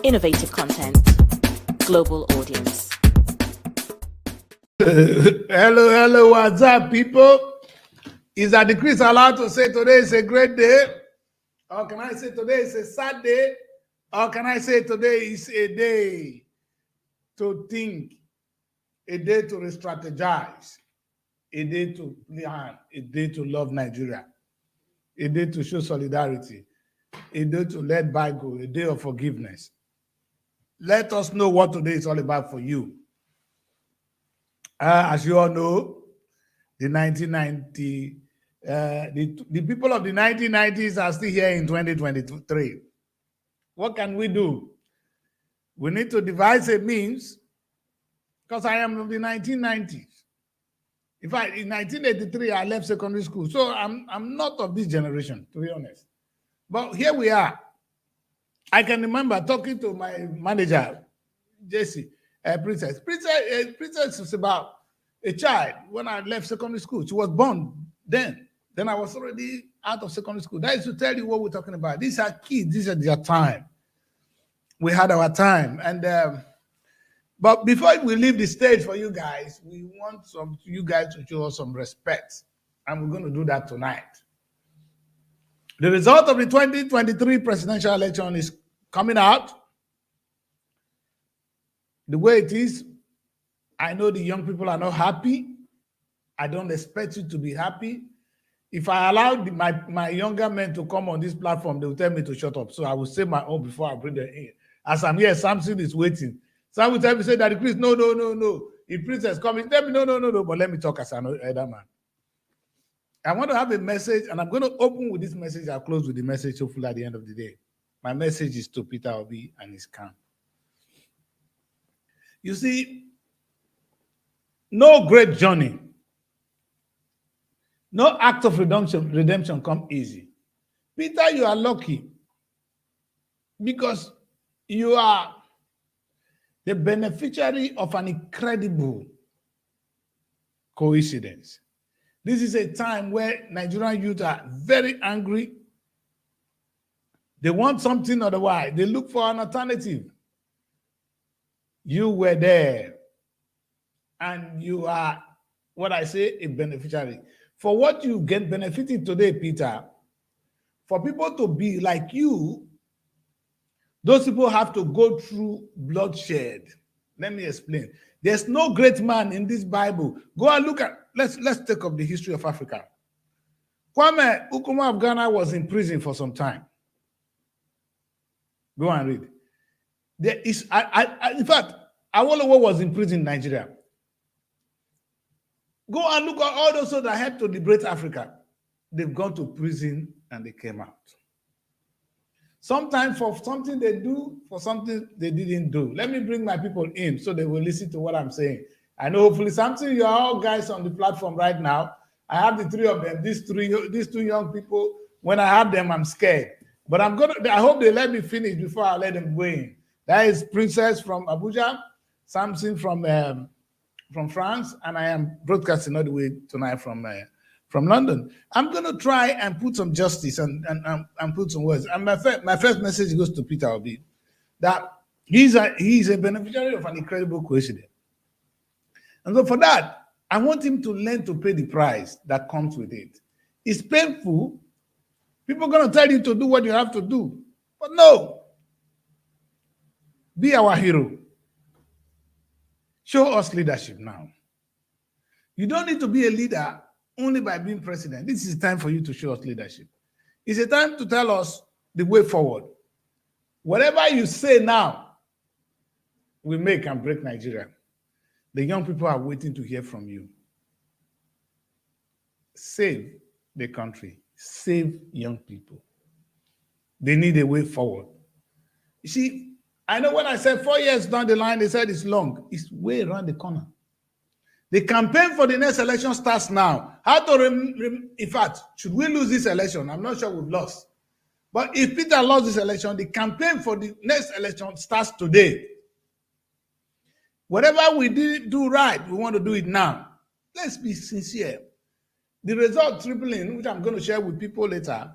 innovative content, global audience. Hello, what's up, people? Is that the Chris allowed to say today is a great day? Or can I say today is a sad day? Or can I say today is a day to think, a day to re-strategize, a day to plan, a day to love Nigeria, a day to show solidarity, a day to let by go, a day of forgiveness? Let us know what today is all about for you. As you all know, the 1990, the people of the 1990s are still here in 2023. What can we do? We need to devise a means, because I am of the 1990s. In fact, in 1983, I left secondary school, so I'm not of this generation, to be honest. But here we are. I can remember talking to my manager, Jesse, Princess. Princess was about a child when I left secondary school. She was born then. Then I was already out of secondary school. That is to tell you what we're talking about. These are kids. These are their time. We had our time. And but before we leave the stage for you guys, we want you guys to show us some respect. And we're going to do that tonight. The result of the 2023 presidential election is coming out. The way it is, I know the young people are not happy. I don't expect you to be happy. If I allow my younger men to come on this platform, they will tell me to shut up. So I will say my own before I bring them in. As I'm here, Samson is waiting. Some will tell me, say that Chris, no. If Princess coming, tell me, no. But let me talk as an elder man. I want to have a message, and I'm going to open with this message. I'll close with the message, hopefully, at the end of the day. My message is to Peter Obi and his camp. You see, no great journey, no act of redemption come easy. Peter, you are lucky because you are the beneficiary of an incredible coincidence. This is a time where Nigerian youth are very angry. They want something otherwise. They look for an alternative. You were there. And you are, what I say, a beneficiary. For what you get benefited today, Peter, for people to be like you, those people have to go through bloodshed. Let me explain. There's no great man in this Bible. Go and look at, let's take up the history of Africa. Kwame Nkrumah of Ghana was in prison for some time. Go and read. There is, in fact, Awolowo was in prison in Nigeria. Go and look at all those that helped to liberate Africa. They've gone to prison and they came out. Sometimes for something they do, for something they didn't do. Let me bring my people in so they will listen to what I'm saying. I know hopefully something you are all guys on the platform right now. I have the three of them, these two young people. When I have them, I'm scared. But I hope they let me finish before I let them go in. That is Princess from Abuja, Samson from France, and I am broadcasting all the way tonight from London. I'm going to try and put some justice and put some words. And my first message goes to Peter Obi, that he's a beneficiary of an incredible coincidence. And so for that, I want him to learn to pay the price that comes with it. It's painful. People are going to tell you to do what you have to do. But no. Be our hero. Show us leadership now. You don't need to be a leader only by being president. This is time for you to show us leadership. It's a time to tell us the way forward. Whatever you say now will make and break Nigeria. The young people are waiting to hear from you. Save the country. Save young people. They need a way forward. You see, I know when I said 4 years down the line, they said it's long. It's way around the corner. The campaign for the next election starts now. How to, in fact, should we lose this election? I'm not sure we've lost. But if Peter lost this election, the campaign for the next election starts today. Whatever we did do right, we want to do it now. Let's be sincere. The result tripling, which I'm going to share with people later,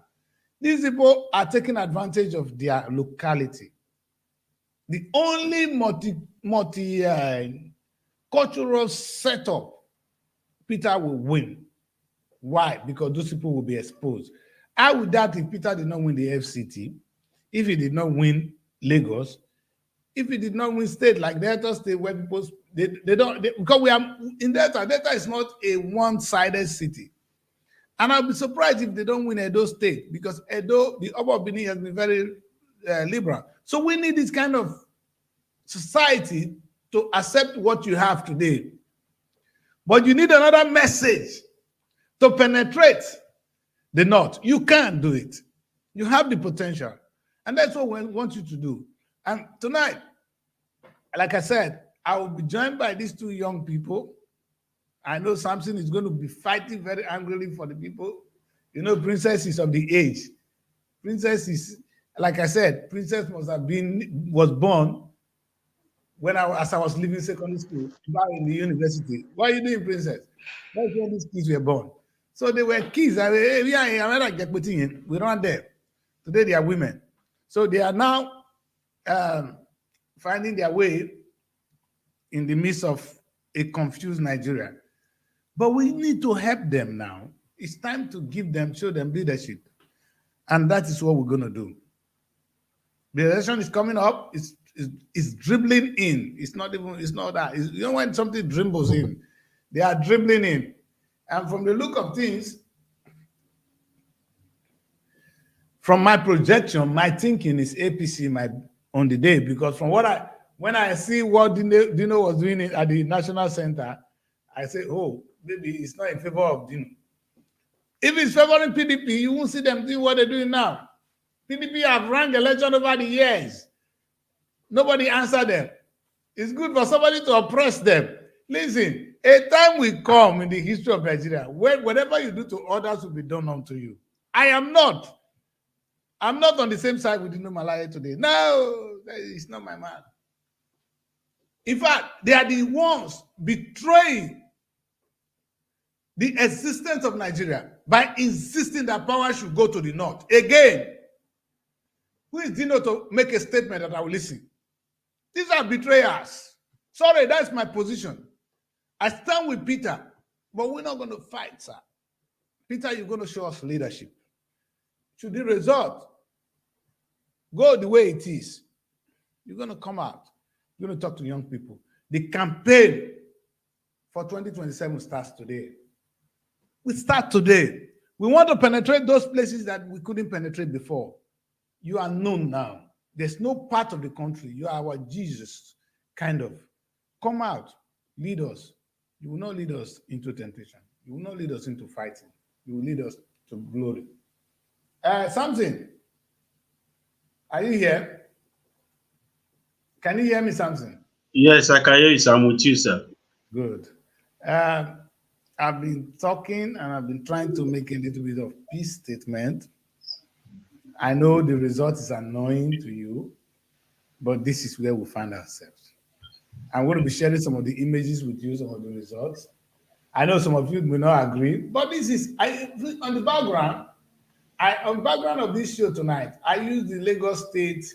these people are taking advantage of their locality. the only cultural setup, Peter will win. Why? Because those people will be exposed. I would doubt if Peter did not win the FCT, if he did not win Lagos, if he did not win state like Delta State, where people because we are in Delta. Delta is not a one-sided city, and I'll be surprised if they don't win Edo State, because Edo, the Oba of Benin, has been very liberal. So we need this kind of society to accept what you have today, but you need another message to penetrate the North. You can't do it. You have the potential, and that's what we want you to do. And tonight, like I said, I will be joined by these two young people. I know Samson is going to be fighting very angrily for the people. You know, Princess is of the age. Princess is, like I said, Princess was born when as I was leaving secondary school, back in the university. What are you doing, Princess? That's when these kids were born. So they were kids. We don't there. Today they are women. So they are now finding their way in the midst of a confused Nigeria. But we need to help them now. It's time to show them leadership. And that is what we're going to do. The election is coming up. It's dribbling in. It's not that. You know when something dribbles in, they are dribbling in. And from the look of things, from my projection, my thinking is APC on the day, because from when I see what Dino was doing at the National Center, I say, oh, maybe it's not in favor of Dino. If it's favoring PDP, you won't see them doing what they're doing now. PDP have run the election over the years. Nobody answered them. It's good for somebody to oppress them. Listen, a time will come in the history of Nigeria when whatever you do to others will be done unto you. I'm not on the same side with Dino Malaya today. No, it's not my man. In fact, they are the ones betraying the existence of Nigeria by insisting that power should go to the North. Again, who is Dino to make a statement that I will listen? These are betrayers. Sorry, that's my position. I stand with Peter, but we're not going to fight, sir. Peter, you're going to show us leadership. Should the result go the way it is, you're going to come out. You're going to talk to young people. The campaign for 2027 starts today. We start today. We want to penetrate those places that we couldn't penetrate before. You are known now. There's no part of the country. You are our Jesus, kind of. Come out. Lead us. You will not lead us into temptation. You will not lead us into fighting. You will lead us to glory. Samson, are you here? Can you hear me, Samson? Yes, I can hear you, sir. I'm with you, sir. Good. I've been talking and I've been trying to make a little bit of peace statement. I know the result is annoying to you, but this is where we find ourselves. I'm going to be sharing some of the images with you, some of the results. I know some of you may not agree, but this is on the background. On the background of this show tonight, I use the Lagos State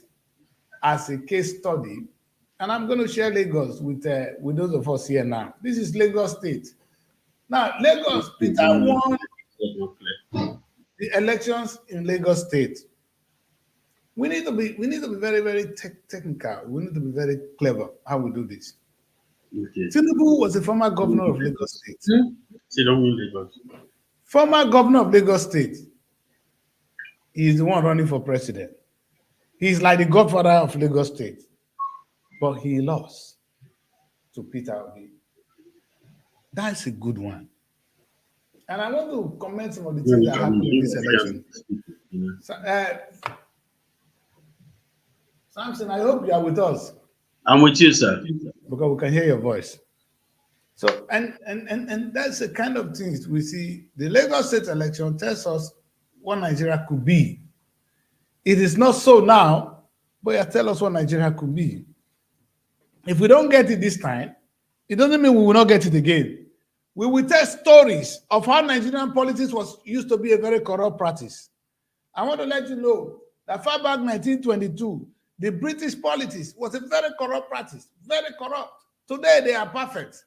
as a case study, and I'm going to share Lagos with those of us here now. This is Lagos State. Now, Lagos, Peter won the elections in Lagos State. We need to be very, very technical. We need to be very clever how we do this. Okay. Tinubu was a former governor of Lagos State. Former governor of Lagos State. He is the one running for president. He's like the godfather of Lagos State. But he lost to Peter Obi. That's a good one. And I want to comment some of the things that happened in this election. Samson, I hope you are with us. I'm with you, sir. Because we can hear your voice. So, and that's the kind of things we see. The Lagos State election tells us what Nigeria could be. It is not so now, but it tells us what Nigeria could be. If we don't get it this time, it doesn't mean we will not get it again. We will tell stories of how Nigerian politics used to be a very corrupt practice. I want to let you know that far back 1922, The British politics was a very corrupt practice, very corrupt. Today they are perfect.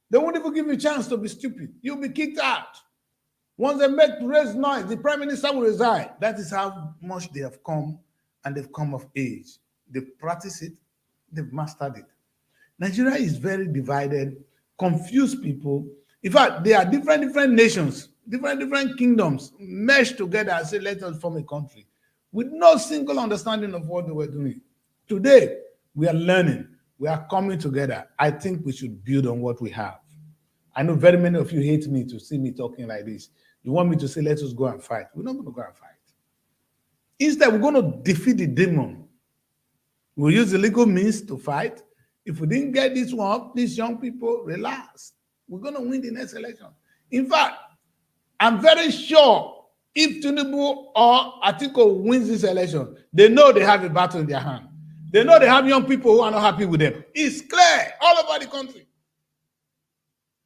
They won't even give you a chance to be stupid. You'll be kicked out. Once they make raise noise, the prime minister will resign. That is how much they have come, and they've come of age. They've practiced it, they've mastered it. Nigeria is very divided, confused people. In fact, there are different nations, different kingdoms meshed together and say, let us form a country with no single understanding of what they were doing. Today, we are learning, we are coming together. I think we should build on what we have. I know very many of you hate me to see me talking like this. You want me to say, let us go and fight. We're not going to go and fight. Instead, we're going to defeat the demon. We'll use the legal means to fight. If we didn't get this one, these young people, relax. We're going to win the next election. In fact, I'm very sure if Tinubu or Atiku wins this election, they know they have a battle in their hand. They know they have young people who are not happy with them. It's clear all over the country.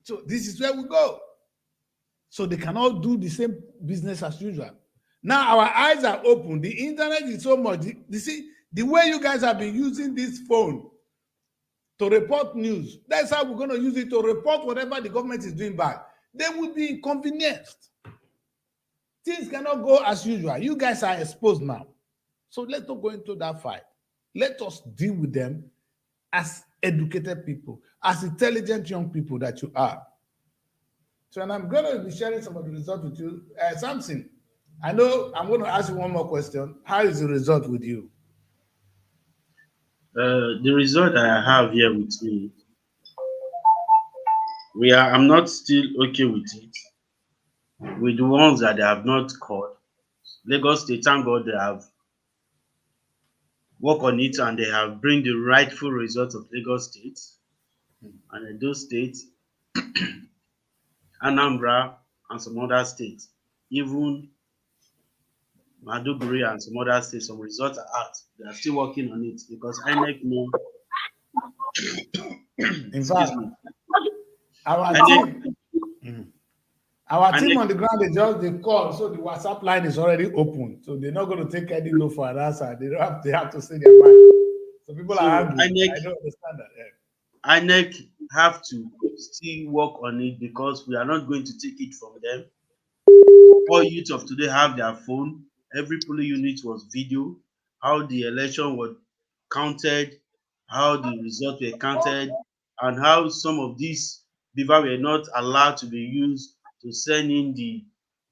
So this is where we go. So they cannot do the same business as usual. Now our eyes are open. The internet is so much. You see, the way you guys have been using this phone to report news, that's how we're going to use it to report whatever the government is doing bad. They will be inconvenienced. Things cannot go as usual. You guys are exposed now. So let's not go into that fight. Let us deal with them as educated people, as intelligent young people that you are. So, and I'm going to be sharing some of the results with you. Samson, I know I'm going to ask you one more question. How is the result with you? The result I have here with me, I'm not still okay with it. With the ones that they have not called, Lagos State, thank God they have worked on it and they have bring the rightful result of Lagos State and Edo State, Anambra, and some other states, even Maduguri and some other states. Some results are out. They are still working on it because INEC know. In fact, our team, on the ground, they call, so the WhatsApp line is already open. So they're not going to take any no for an answer. They have to say their mind. So people are angry. I don't understand that. Yeah. INEC have to still work on it because we are not going to take it from them. All youth of today have their phone. Every polling unit was video. How the election was counted, how the results were counted, and how some of these people were not allowed to be used to send in the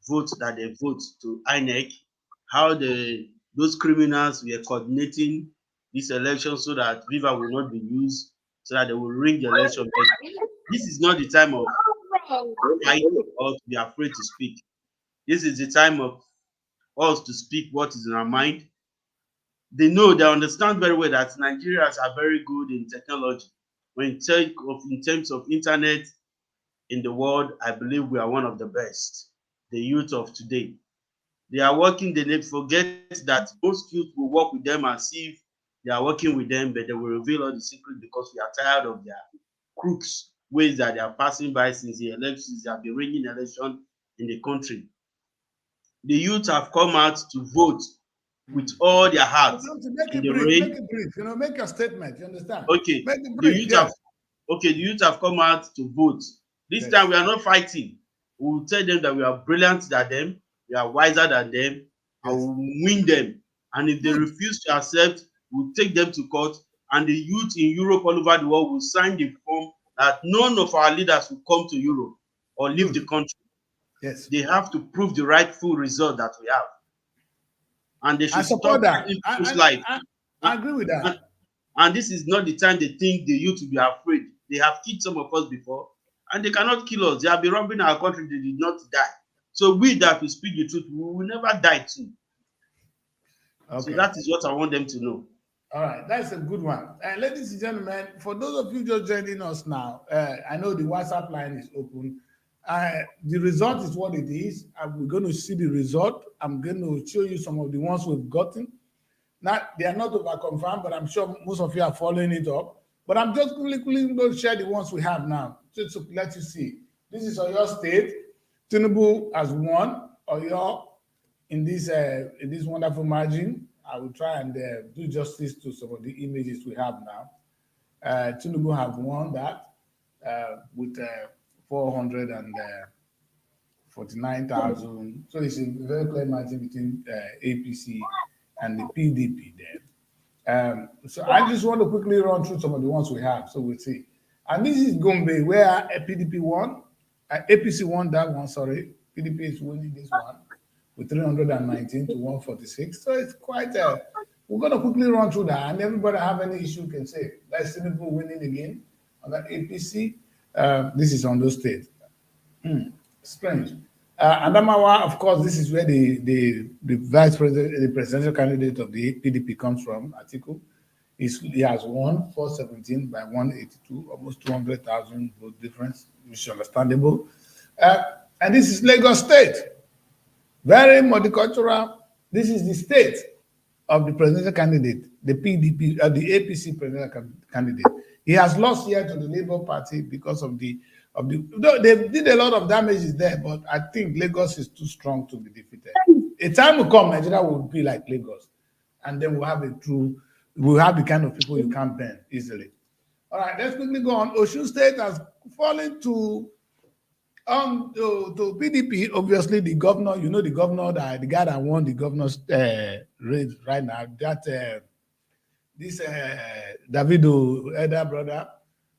votes that they vote to INEC. How those criminals were coordinating this election so that Viva will not be used, so that they will ring the election. But this is not the time of fighting or to be afraid to speak. This is the time of us to speak what is in our mind. They understand very well that Nigerians are very good in technology. When in terms of internet in the world, I believe we are one of the best. The youth of today, they are working. They forget that most youth will work with them and see if they are working with them, but they will reveal all the secrets because we are tired of their crooks ways that they are passing by since the elections. They have been ringing election in the country. The youth have come out to vote with all their hearts. Make it brief. Make a statement. You understand? Okay. Make it brief. The youth have come out to vote. This time we are not fighting. We will tell them that we are brilliant than them, we are wiser than them, and we will win them. And if they refuse to accept, we'll take them to court. And the youth in Europe all over the world will sign the form that none of our leaders will come to Europe or leave the country. Yes. They have to prove the rightful result that we have. And they should stop that. I agree with that. And this is not the time they think the youth will be afraid. They have killed some of us before, and they cannot kill us. They have been robbing our country. They did not die. So we that will speak the truth, we will never die too. Okay. So that is what I want them to know. All right, that's a good one. Ladies and gentlemen, for those of you just joining us now, I know the WhatsApp line is open. The result is what it is. We're going to see the result. I'm going to show you some of the ones we've gotten. Now, they are not over confirmed, but I'm sure most of you are following it up. But I'm just quickly going to share the ones we have now, just to let you see. This is Oyo State. Tinubu has won Oyo in this wonderful margin. I will try and do justice to some of the images we have now. Tinubu have won that with 449,000. So it's a very clear margin between APC and the PDP there. So I just want to quickly run through some of the ones we have, so we'll see. And this is Gombe, where PDP won, APC won that one, sorry. PDP is winning this one with 319 to 146. So it's quite we're going to quickly run through that, and everybody have any issue can say. That's Tinubu winning again on that APC. This is on those states. Strange. Adamawa, of course, this is where the vice president, the presidential candidate of the PDP comes from, Atiku. He has won 417 by 182, almost 200,000 vote difference, which is understandable. And this is Lagos State, very multicultural. This is the state of the presidential candidate, the PDP, the APC presidential candidate. He has lost here to the Labour Party because of the. They did a lot of damages there, but I think Lagos is too strong to be defeated. A time will come, Nigeria will be like Lagos, and then we'll have the kind of people you can't ban easily. All right, let's quickly go on. Osun State has fallen to PDP. Obviously, the governor, you know, the governor, the guy that won the governor's race right now, that this Davido elder brother,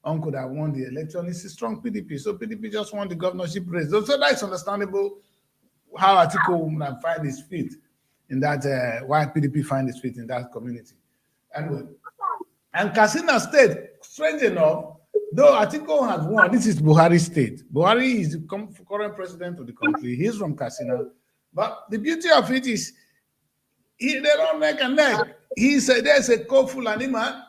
uncle that won the election, is a strong PDP. So PDP just won the governorship race. So that's understandable how Atiku will find his feet in that, why PDP find his feet in that community. Anyway, and Katsina State, strange enough, though Atiku has won, this is Buhari State. Buhari is the current president of the country. He's from Katsina. But the beauty of it is, they don't neck and neck. There's a Fulani man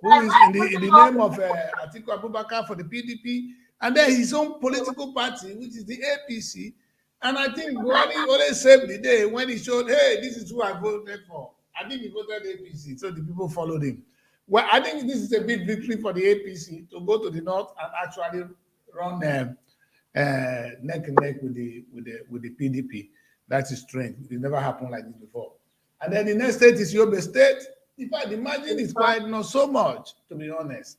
who is in the name of Atiku Abubakar for the PDP, and then his own political party, which is the APC. And I think Buhari always saved the day when he showed, hey, this is who I voted for. I think he voted APC, so the people followed him. Well, I think this is a big victory for the APC to go to the north and actually run neck and neck with the PDP. That is strange. It never happened like this before. And then the next state is Yobe State. In fact, the margin is quite not so much, to be honest.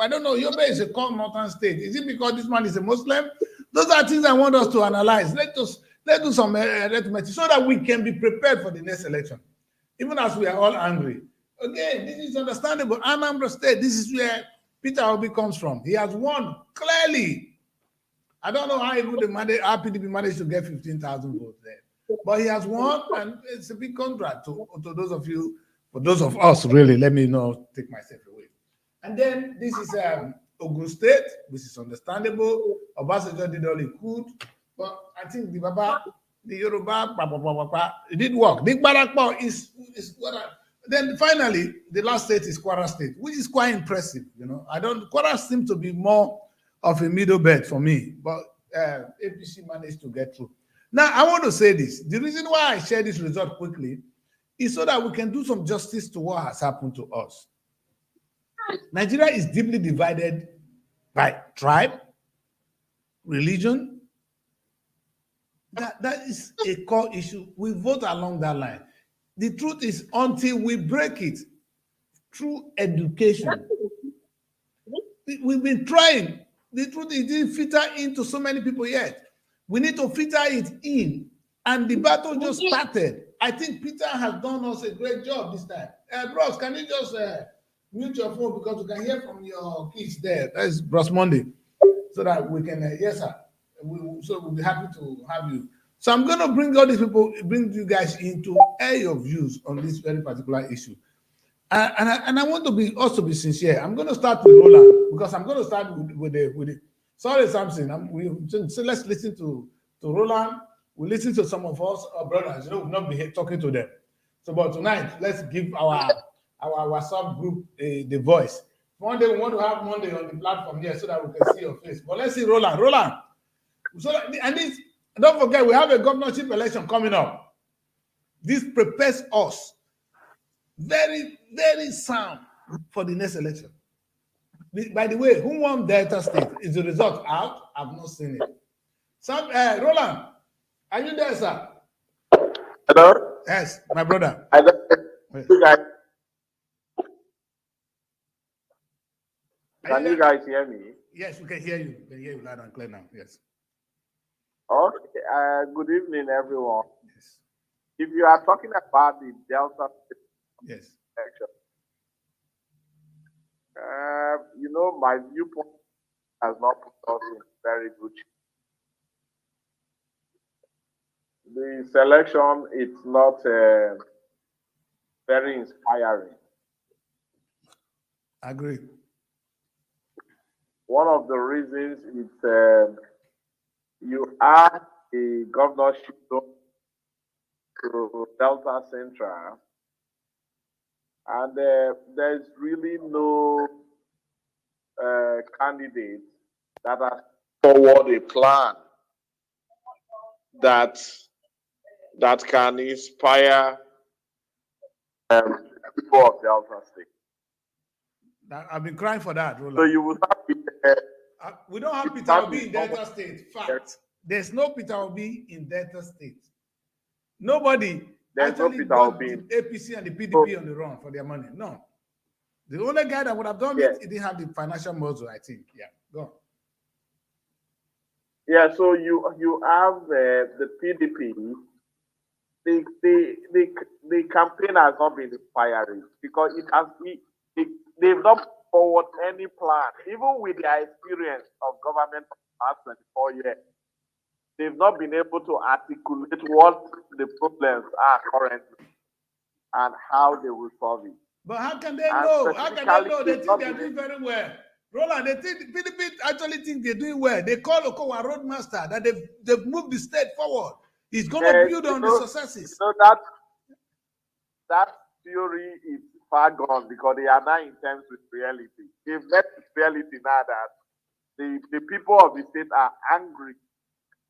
I don't know, Yobe is a core northern state. Is it because this man is a Muslim? Those are things I want us to analyze. Let's do some arithmetic so that we can be prepared for the next election, even as we are all angry. Again, this is understandable. Anambra State, this is where Peter Obi comes from. He has won clearly. I don't know how even our PDP managed to get 15,000 votes there. But he has won, and it's a big contract to those of you, for those of us, really. Let me not take myself away. And then this is Ogun State, which is understandable. Obasanjo did all he could, but I think the Yoruba, it did work. Big Barakpo is what I. Then finally, the last state is Kwara State, which is quite impressive. You know, Kwara seems to be more of a middle bed for me, but APC managed to get through. Now, I want to say this. The reason why I share this result quickly is so that we can do some justice to what has happened to us. Nigeria is deeply divided by tribe, religion. That is a core issue. We vote along that line. The truth is, until we break it through education, we've been trying. The truth is, it didn't filter into so many people yet. We need to filter it in, and the battle just started. I think Peter has done us a great job this time. Bros, can you just mute your phone because we can hear from your kids there? That is Bros Monday, so that we can. Yes, sir. So we'll be happy to have you. So I'm going to bring all these people, bring you guys in to air your views on this very particular issue. And I want to also be sincere. I'm going to start with Roland because I'm going to start with the. Sorry, Samson. So let's listen to Roland. We listen to some of us, our brothers. You know, we've not been here talking to them. So, but tonight, let's give our WhatsApp group the voice. One day we want to have Monday on the platform here so that we can see your face. But let's see Roland. Roland. So and this. Don't forget, we have a governorship election coming up. This prepares us very, very sound for the next election. By the way, who won Delta State? Is the result out? I've not seen it. Roland, are you there, sir? Hello? Yes, my brother. I don't Yes. you guys, Are can you you there? guys hear me? Yes, we can hear you. We can hear you loud and clear now. Yes. Okay. Good evening, everyone. Yes. If you are talking about the Delta Yes. election, my viewpoint has not put us in very good shape. The selection it's not very inspiring. Agree. One of the reasons is you add a governorship to Delta Central, and there's really no candidate that has forward a plan that can inspire people of Delta State. I've been crying for that, So Roland. you will have We don't have you Peter have Obi the in Delta State. Fact. There's no Peter Obi in Delta State. Nobody There's no actually Peter got Obi. the APC and the PDP on the run for their money. No. The only guy that would have done Yes. it, he didn't have the financial muscle, I think. Yeah. Go on. Yeah, so you have the PDP. The campaign has not been inspiring because they've not put forward any plan, even with their experience of government for the past 24 years. They've not been able to articulate what the problems are currently and how they will solve it. But how can they And know? How can they specifically, know? They they've think not they're been doing very well. Roland, they think the PDP actually think they're doing well. They call Okowa roadmaster that they've moved the state forward. He's going to build on the successes. So that theory is far gone because they are now in terms with reality. They've met with reality now that the people of the state are angry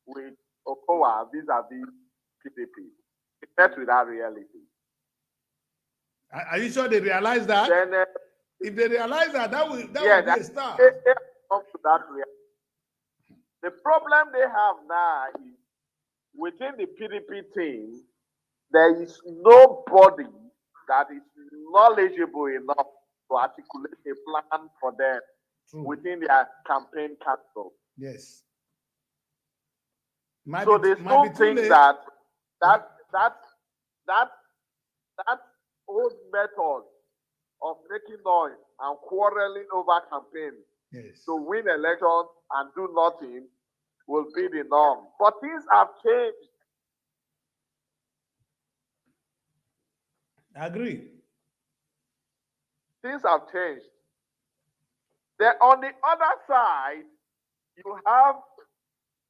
with Okowa vis-a-vis PDP. They met with that reality. Are you sure they realize that? Then, If they realize that, that will be a start. They come to that reality. The problem they have now is within the PDP team, there is nobody that is knowledgeable enough to articulate a plan for them within their campaign council. Yes. So they still think that old method of making noise and quarreling over campaigns to win elections and do nothing will be the norm. But things have changed. I agree. Things have changed. Then on the other side, you have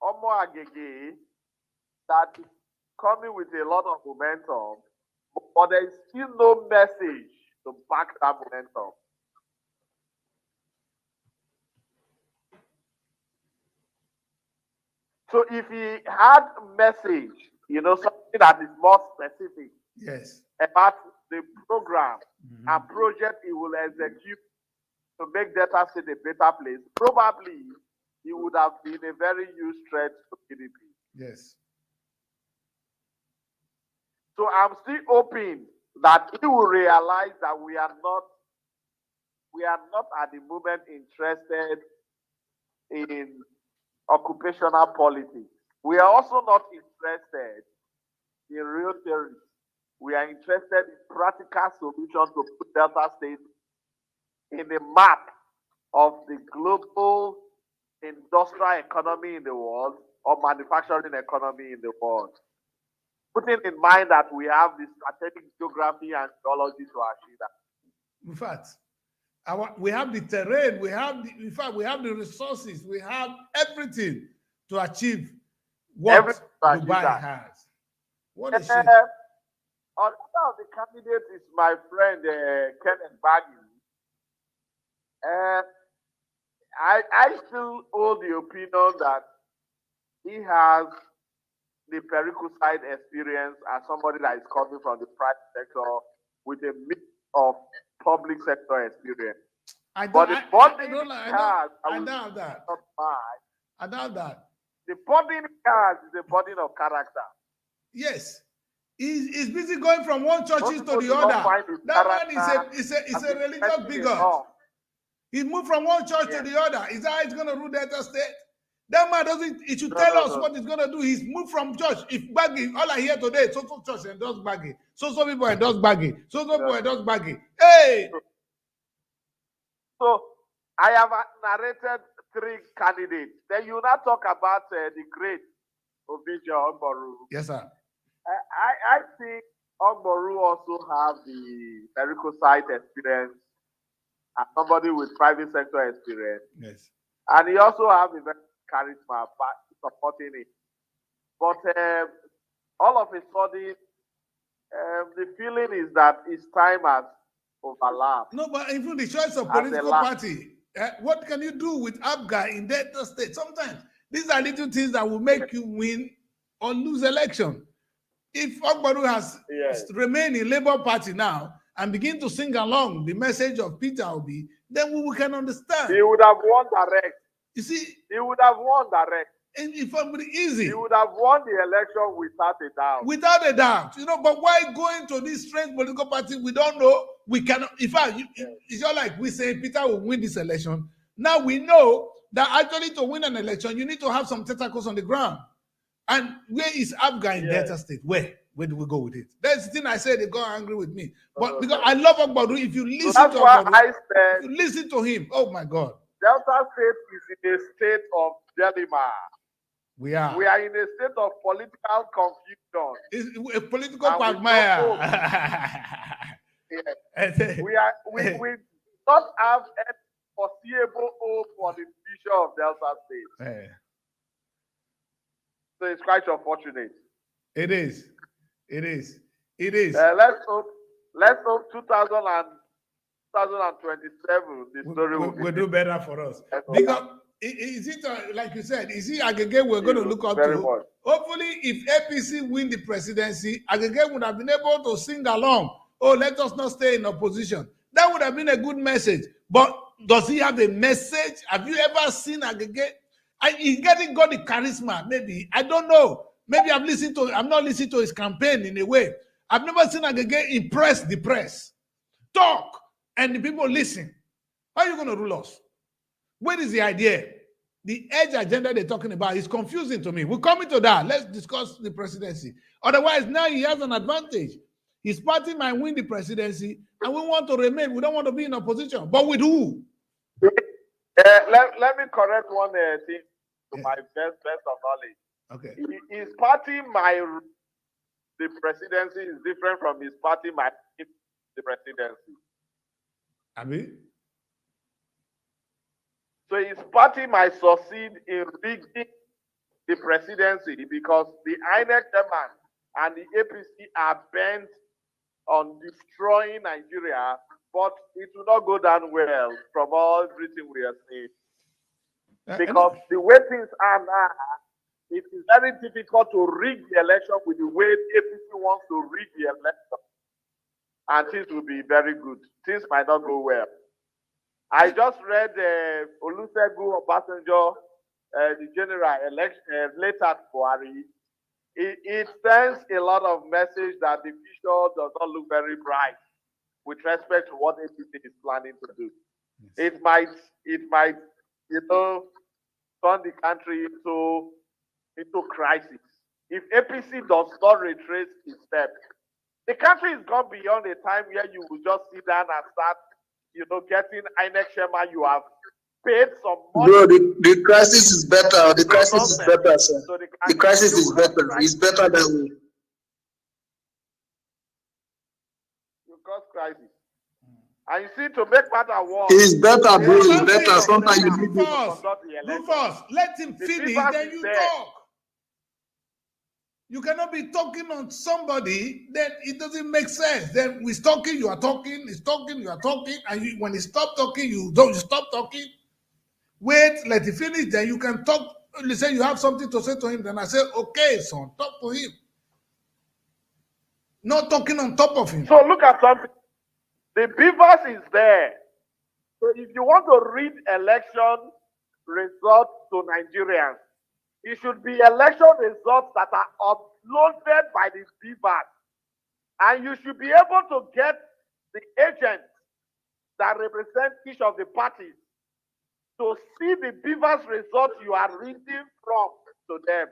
Omo Agege that is coming with a lot of momentum, but there is still no message to back that momentum. So if he had a message, something that is more specific about the program and project he will execute to make Delta State a better place, probably he would have been a very huge threat to PDP. Yes. So I'm still hoping that he will realize that we are not at the moment interested in occupational politics. We are also not interested in real theory. We are interested in practical solutions to put Delta State in the map of the global industrial economy in the world or manufacturing economy in the world. Putting in mind that we have the strategic geography and geology to achieve that. In fact, we have the terrain, we have the resources, we have everything to achieve what Dubai has. What a shame. Another of the candidates is my friend Kenneth Baggy. I still hold the opinion that he has the Pericoside experience as somebody that is coming from the private sector with a mix of public sector experience. I doubt that. The burden he has is a burden of character. Yes. He's busy going from one churches to Those the people do not other. find his That man character is a as religious interesting bigot. enough. He moved from one church Yes. to the other. Is that how he's going to rule Delta State? That man doesn't. He should No, tell no, us no. what he's going to do. He's moved from church. If Baggy, all I hear today, so church endorse Baggy. So people endorse Baggy. So people endorse Baggy. Hey! So I have narrated 3 candidates. Then you now talk about the great Obija Ogboru. Yes, sir. I think Ogboru also have the medical side experience as somebody with private sector experience. Yes. And he also has a very charisma supporting it. But all of a sudden, the feeling is that his time has overlapped. No, but even the choice of As a political last- party, what can you do with Abga in Delta State? Sometimes these are little things that will make you win or lose election. If Ogboru has Yes. remained in Labour Party now and begin to sing along the message of Peter Obi, then we can understand. He would have won direct. You see, He would have won direct. and if it easy, He would have won the election without a doubt. without a doubt, but why going to this strange political party? We don't know. We cannot. In fact, it's not like we say Peter will win this election. Now we know that actually to win an election, you need to have some tentacles on the ground. And where is Abga in Delta State? Where do we go with it? That's the thing I said. They got angry with me, but because I love Ogboru. If you listen So that's to why Ogboru, I said if you listen to him. Oh my God, Delta State is in a state of dilemma. we are. We are in a state of political confusion. It's a political And we quagmire. Yes. We don't have any foreseeable hope for the future of Delta State. So it's quite unfortunate. It is. It is. It is. Let's hope 2027 the story Will do better for us. Yes, Because is it like you said? Is it Agege we're going to look up very to? much. Hopefully, if APC win the presidency, Agege would have been able to sing along. Oh, let us not stay in opposition. That would have been a good message. But does he have a message? Have you ever seen Agege? He's getting got the charisma, maybe. I don't know. Maybe I'm not listening to his campaign in a way. I've never seen Agege impress the press. Talk, and the people listen. How are you going to rule us? Where is the idea? The edge agenda they're talking about is confusing to me. We're coming to that. Let's discuss the presidency. Otherwise, now he has an advantage. His party might win the presidency, and we want to remain. We don't want to be in opposition. But with who? Let me correct one thing to my best of knowledge. Okay. His party the presidency is different from his party might win the presidency. I mean, so his party might succeed in rigging the presidency because the INEC chairman and the APC are bent on destroying Nigeria, but it will not go down well from everything we are seeing. Because the way things are now, it is very difficult to rig the election with the way APC wants to rig the election. And things will be very good. Things might not go well. I just read Olusegun Obasanjo, the general election letter to Buhari. It sends a lot of message that the future does not look very bright with respect to what APC is planning to do. Yes. It might, turn the country into crisis. If APC does not retrace its steps, the country is gone beyond a time where you will just sit down and start, getting INEC chairman. You have paid some money. Bro, the crisis is better. The crisis is better, sir. So the crisis is better. It's better than we. You cause crisis. And you see, to make matter worse, it's better, bro. It's better. Sometimes you need Rufus, let him finish, then you talk. You cannot be talking on somebody, then it doesn't make sense. Then he's talking, you are talking, he's talking, you are talking, and when he stop talking, you stop talking. Wait, let him finish, then you can talk. Listen, you have something to say to him, then I say, okay, son, talk to him. Not talking on top of him. So look at something. The beavers is there. So if you want to read election results to Nigerians, it should be election results that are uploaded by the beavers And you should be able to get the agents that represent each of the parties to see the beavers result you are reading from to them.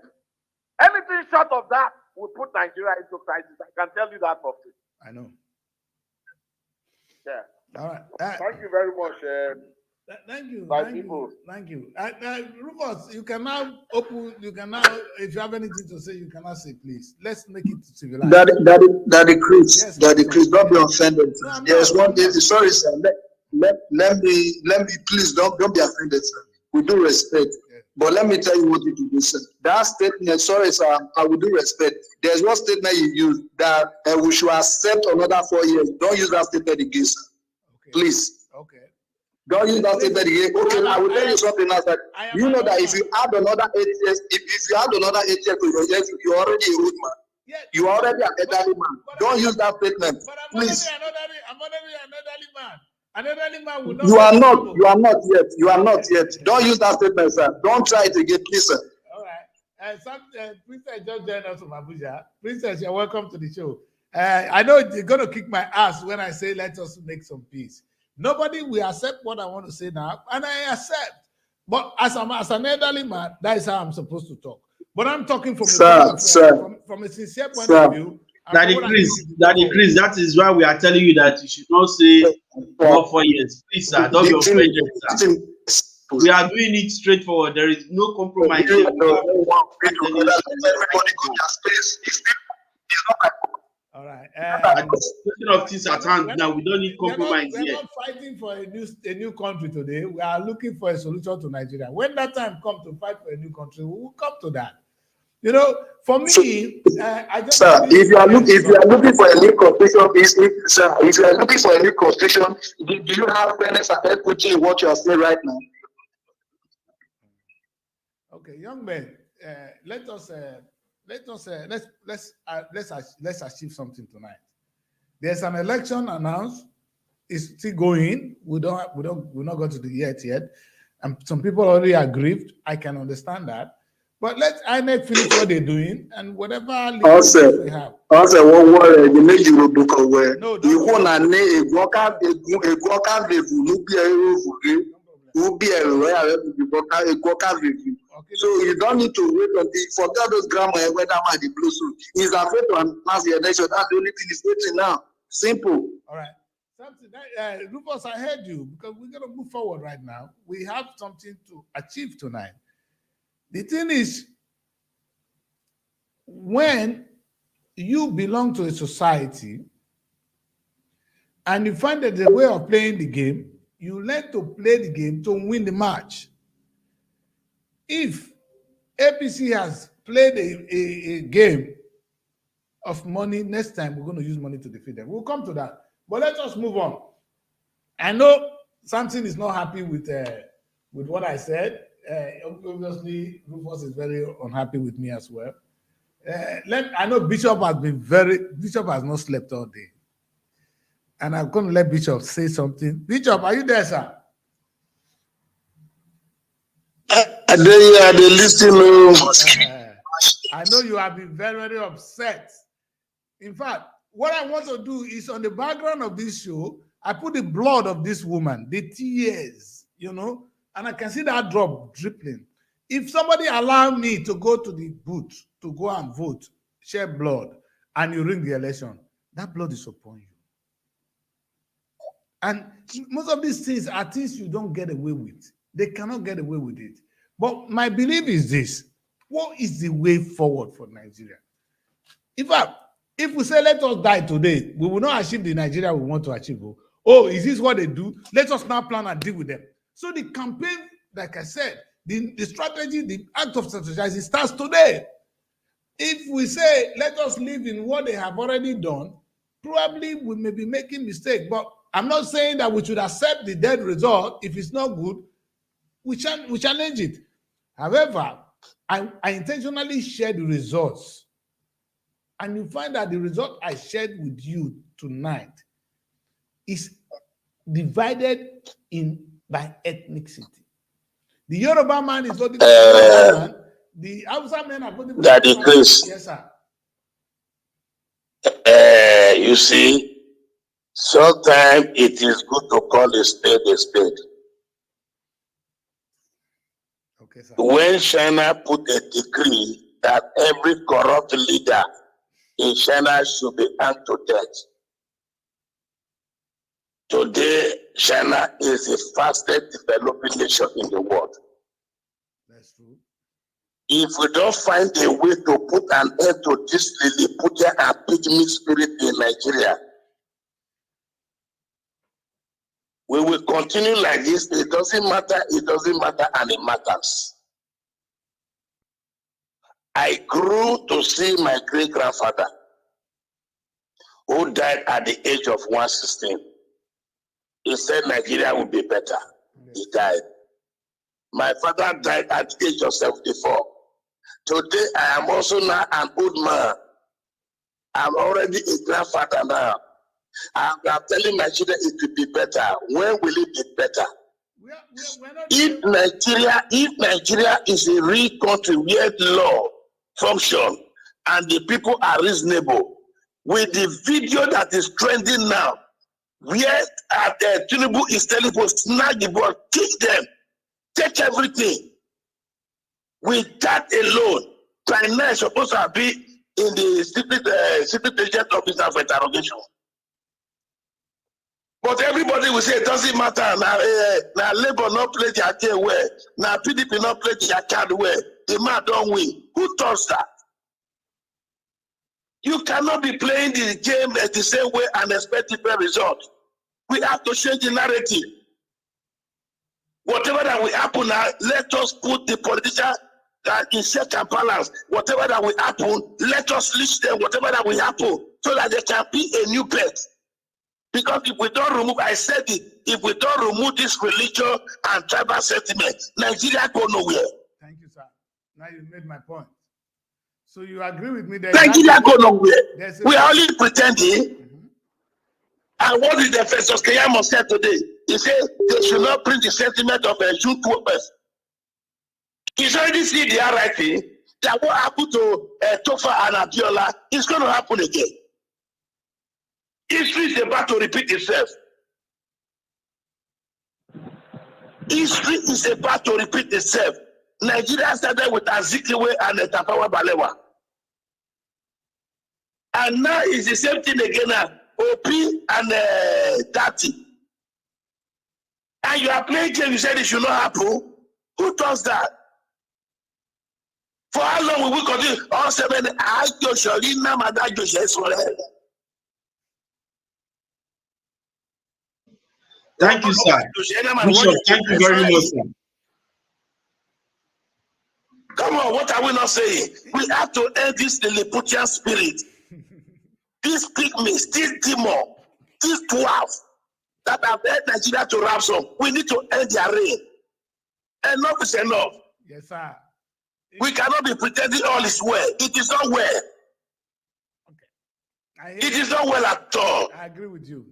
Anything short of that will put Nigeria into crisis. I can tell you that for free. I know. Yeah. All right. Thank you very much. Thank you. My Thank people. you. Thank you. Rufus, you can now if you have anything to say, you can now say, please. Let's make it civilized. Daddy Chris, Yes, Daddy Chris, don't be offended. No, There's one thing, sorry, sir. Let me please don't be offended, sir. We do respect. Yes. But let me tell you what you do, sir. That statement, sorry, sir, I will do respect. There's one statement you used that we should accept another 4 years. Don't use that statement again, sir. Okay. Please. Okay. Don't use that statement again. Okay, I will tell you something else. That you know that if you add another 8 years, if you add another 8 years to your years, you're already a road man. Yeah, You are already an elderly man. Don't use that statement, but please. I'm already an elderly man. An elderly man will not. You are not. You are not yet. You are not yet. Don't use that statement, sir. Don't try it again, please, sir. All right. Princess just joined us from Abuja. Princess, you're welcome to the show. I know you're going to kick my ass when I say let us make some peace. Nobody will accept what I want to say now, and I accept. But as an elderly man, that is how I'm supposed to talk. But I'm talking from a sincere point of view. Daddy Chris, that is why we are telling you that you should not say for 4 years. Please, sir, don't be offended, sir. We are doing it straightforward. There is no compromise here. All right. Speaking of things at hand now, we don't need compromise here. We're not fighting for a new country today. We are looking for a solution to Nigeria. When that time comes to fight for a new country, we will come to that. You know, for me, I just if you are looking for a new constitution, if you are looking for a new constitution, do you have fairness and equity in what you are saying right now? Okay, young man, let's achieve something tonight. There's an election announced. It's still going. We're not going to the yet, and some people already aggrieved. I can understand that. But let INEC finish what they're doing and whatever also, we have. Also, what word you make you look away? No, you want to name a worker level, so you don't need to wait until forget those grammar whether man the blue suit. He's afraid to announce the election. That's the only thing he's waiting now. Simple. All right. Something that, Rufus, I heard you because we're gonna move forward right now. We have something to achieve tonight. The thing is, when you belong to a society and you find that the way of playing the game, you learn to play the game to win the match. If APC has played a game of money, next time we're going to use money to defeat them. We'll come to that. But let us move on. I know something is not happy with what I said. Obviously, Rufus is very unhappy with me as well. I know Bishop has not slept all day. And I'm going to let Bishop say something. Bishop, are you there, sir? They listen. I know you have been very, very upset. In fact, what I want to do is on the background of this show, I put the blood of this woman, the tears, and I can see that drop dripping. If somebody allow me to go to the booth to go and vote, share blood, and you ring the election, that blood is upon you. And most of these things are things you don't get away with. They cannot get away with it. But my belief is this. What is the way forward for Nigeria? In fact, if we say let us die today, we will not achieve the Nigeria we want to achieve. Oh, is this what they do? Let us now plan and deal with them. So the campaign, like I said, the strategy, the act of strategizing starts today. If we say let us live in what they have already done, probably we may be making mistakes. But I'm not saying that we should accept the dead result. If it's not good, we challenge it. However, I intentionally share the results. And you find that the result I shared with you tonight is divided by ethnicity. The Yoruba man is voting for the Yoruba man. The Hausa men are voting for the Hausa man. Yes, sir. You see, sometimes it is good to call a spade a spade. Okay, sir. When China put a decree that every corrupt leader in China should be hanged to death, today China is the fastest developing nation in the world. That's true. If we don't find a way to put an end to this Lilliputian and pygmy spirit in Nigeria, we will continue like this. It doesn't matter, and it matters. I grew to see my great-grandfather, who died at the age of 116. He said Nigeria will be better. He died. My father died at the age of 74. Today, I am also now an old man. I'm already a grandfather now. I'm telling my children it will be better. When will it be better? We're not If Nigeria is a real country where law function and the people are reasonable, with the video that is trending now, where Tinubu is telling people snag the ball, kick them, take everything. With that alone, China is supposed to be in the secret agent officer for interrogation. But everybody will say it doesn't matter. Now Labour not play their game well. Now PDP not play their card well. The man don't win. Who thought that? You cannot be playing the game the same way and expect different result. We have to change the narrative. Whatever that will happen now, let us put the politician in check and balance. Whatever that will happen, let us list them, whatever that will happen, so that there can be a new bet. Because if we don't remove, I said it, if we don't remove this religion and tribal sentiment, Nigeria go nowhere. Thank you, sir. Now you made my point. So you agree with me that Nigeria go nowhere. We are only pretending. And what did the Festus Keyamo say today? He said they should not bring the sentiment of a June 12th. He's already seen the writing that what happened to Tofa and Abiola is going to happen again. History is about to repeat itself. History is about to repeat itself. Nigeria started with Azikiwe and Tafawa Balewa. And now it's the same thing again now. OP and Tati. And you are playing game, you said it should not happen. Who does that? For how long will we continue? All 7 Thank you, sir. Bishop, thank you very much, sir. Come on, what are we not saying? We have to end this Lilliputian spirit. These pygmies, this demon, these 12 that have led Nigeria to ransom, we need to end their reign. Enough is enough. Yes, sir. We cannot be pretending all is well. It is not well. Okay. It is not well at all. I agree with you.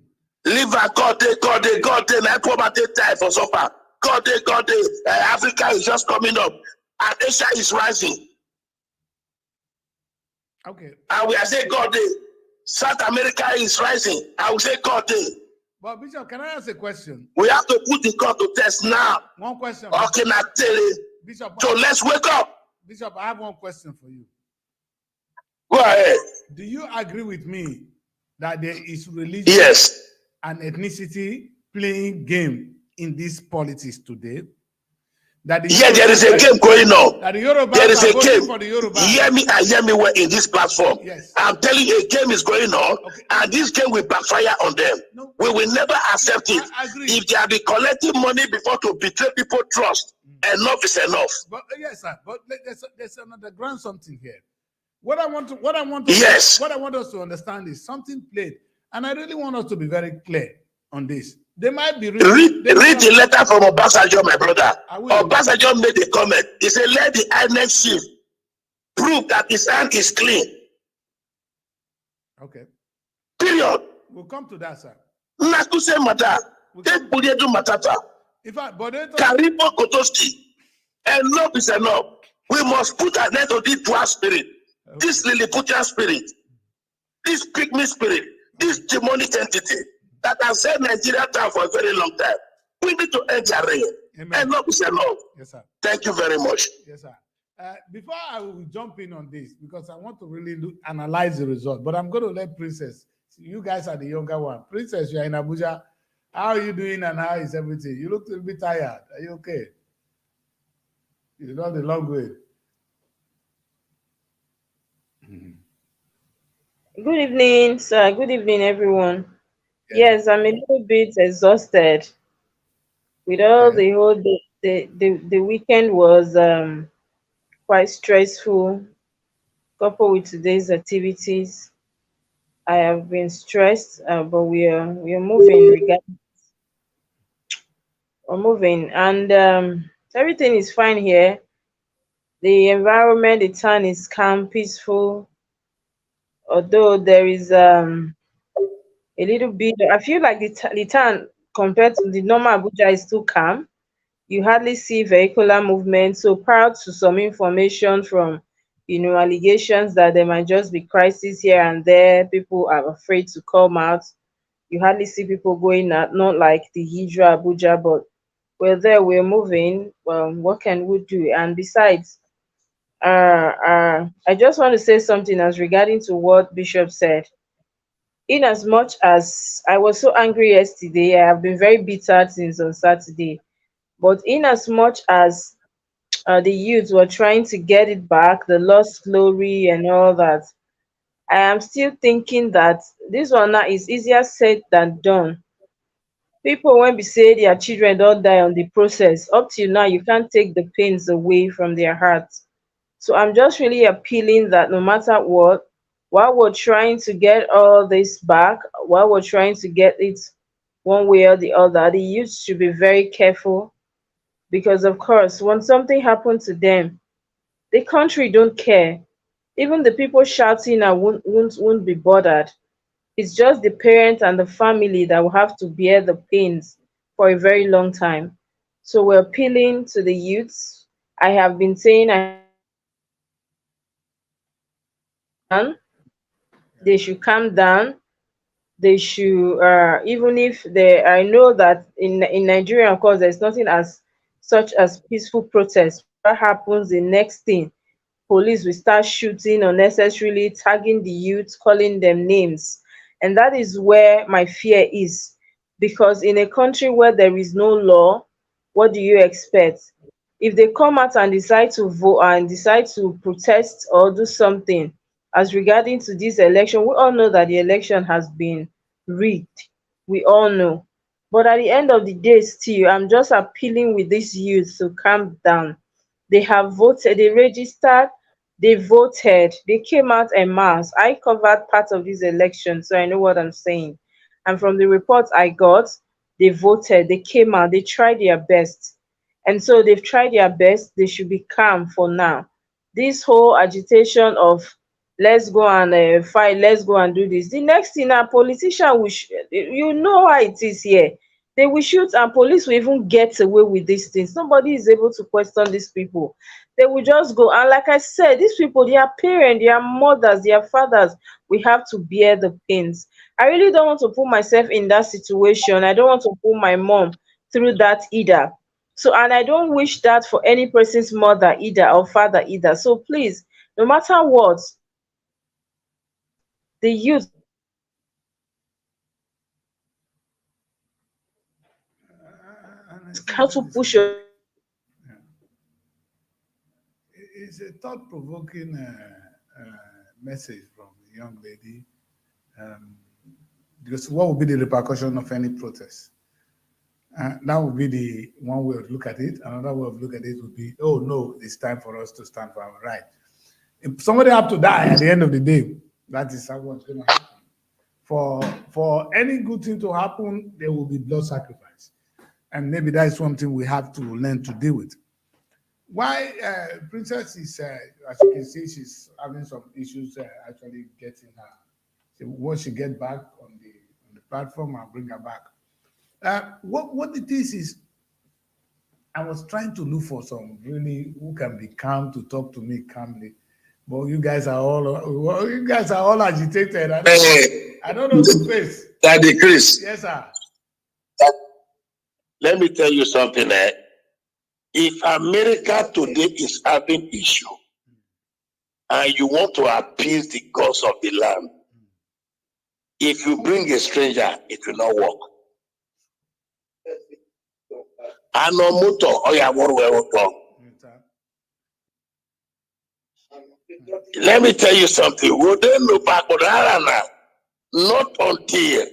Live at God, now poverty time for supper. God, Africa is just coming up. And Asia is rising. Okay. And we are saying God, South America is rising. I will say God. But Bishop, can I ask a question? We have to put the God to test now. One question. Okay, now tell it. Bishop, So let's wake up. Bishop, I have one question for you. Go ahead. Do you agree with me that there is religion Yes. and ethnicity playing game in this politics today? That There is a game going on. That the Yorubas There is are a voting game. for the Yorubas. Hear me well in this platform. Yes. I'm telling you, a game is going on, Okay. and this game will backfire on them. No. We will never accept it. I agree. If they have been collecting money before to betray people trust, enough is enough. But yes, sir. But there's another ground something here. What I want us to understand is something played, and I really want us to be very clear on this. They might be Read the letter from Obasanjo, my brother. Obasanjo made a comment. He said, let the INEC chief prove that his hand is clean. Okay. Period. We'll come to that, sir. Nakuse Mata. Tekbudedu Matata. In fact, but Karibo Kotoski. Enough is enough. We must put an end to this dwarf spirit, this Lilliputian spirit, this pygmy spirit. this demonic entity that has held Nigeria down for a very long time. We need to end their reign. Amen. Enough is enough. Yes, sir. Thank you very much. Yes, sir. Before I will jump in on this, because I want to really analyze the result, but I'm going to let Princess, you guys are the younger one. Princess, you are in Abuja. How are you doing and how is everything? You look a little bit tired. Are you okay? It's not a long way. Good evening, sir. Good evening, everyone. Yes, I'm a little bit exhausted. With all Okay. the whole the weekend was quite stressful. Coupled with today's activities, I have been stressed, but we are moving. We're moving, and everything is fine here. The environment, the town is calm, peaceful. Although there is a little bit, I feel like the town compared to the normal Abuja is too calm. You hardly see vehicular movement. So prior to some information from, allegations that there might just be crisis here and there, people are afraid to come out. You hardly see people going out, not like the Hydra Abuja, but we're there, we're moving. What can we do? And besides, I just want to say something as regarding to what Bishop said. In as much as I was so angry yesterday, I have been very bitter since on Saturday. But in as much as the youth were trying to get it back, the lost glory and all that, I am still thinking that this one now is easier said than done. People when we say their children don't die on the process, up till now you can't take the pains away from their hearts. So I'm just really appealing that no matter what, while we're trying to get all this back, while we're trying to get it one way or the other, the youth should be very careful because of course when something happened to them, the country don't care. Even the people shouting and won't be bothered. It's just the parents and the family that will have to bear the pains for a very long time. So we're appealing to the youths. I have been saying they should calm down. They should even if they, I know that in Nigeria, of course, there's nothing as such as peaceful protest. What happens, the next thing, police will start shooting unnecessarily, tagging the youth, calling them names. And that is where my fear is. Because in a country where there is no law, what do you expect? If they come out and decide to vote and decide to protest or do something as regarding to this election, we all know that the election has been rigged. We all know. But at the end of the day, still, I'm just appealing with these youth to calm down. They have voted, they registered, they voted, they came out en masse. I covered part of this election, so I know what I'm saying. And from the reports I got, they voted, they came out, they tried their best. And so they've tried their best, they should be calm for now. This whole agitation of let's go and fight, let's go and do this. The next thing, a politician will, you know how it is here. They will shoot and police will even get away with these things. Nobody is able to question these people. They will just go. And like I said, these people, their parents, their mothers, their fathers, we have to bear the pains. I really don't want to put myself in that situation. I don't want to put my mom through that either. So, and I don't wish that for any person's mother either or father either. So please, no matter what, the youth how to push your It's a thought-provoking message from the young lady. Because what would be the repercussion of any protest? That would be the one way to look at it. Another way of look at it would be, oh no, it's time for us to stand for our right. If somebody have to die at the end of the day, that is what's going to happen. For any good thing to happen, there will be blood sacrifice. And maybe that is something we have to learn to deal with. Why Princess is, as you can see, she's having some issues actually getting her. So once she get back on the platform, I'll bring her back. What it is I was trying to look for some really who can be calm to talk to me calmly. But you guys are all agitated. I don't know the face. Daddy Chris, Yes, sir. let me tell you something. If America today is having issue, and you want to appease the gods of the land, if you bring a stranger, it will not work. Let me tell you something. Not until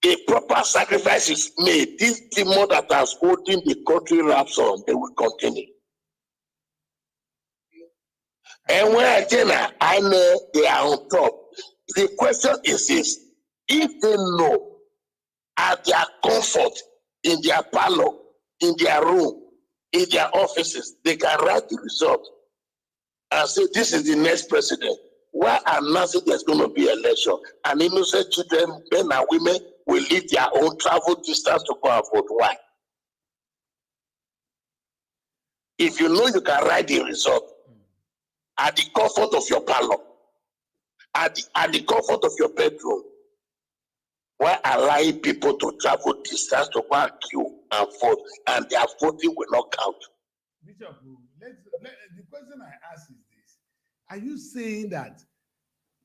a proper sacrifice is made, this demon that has holding the country ransom, they will continue. And when I know they are on top, the question is this: if they know at their comfort, in their parlor, in their room, in their offices, they can write the result and say, this is the next president. Why announcing there's going to be election? And innocent children, men and women, will leave their own travel distance to go and vote. Why? If you know you can write the result at the comfort of your parlor, at the comfort of your bedroom, why allowing people to travel distance to go and queue and vote, and their voting will not count? Bishop, the question I ask is this: are you saying that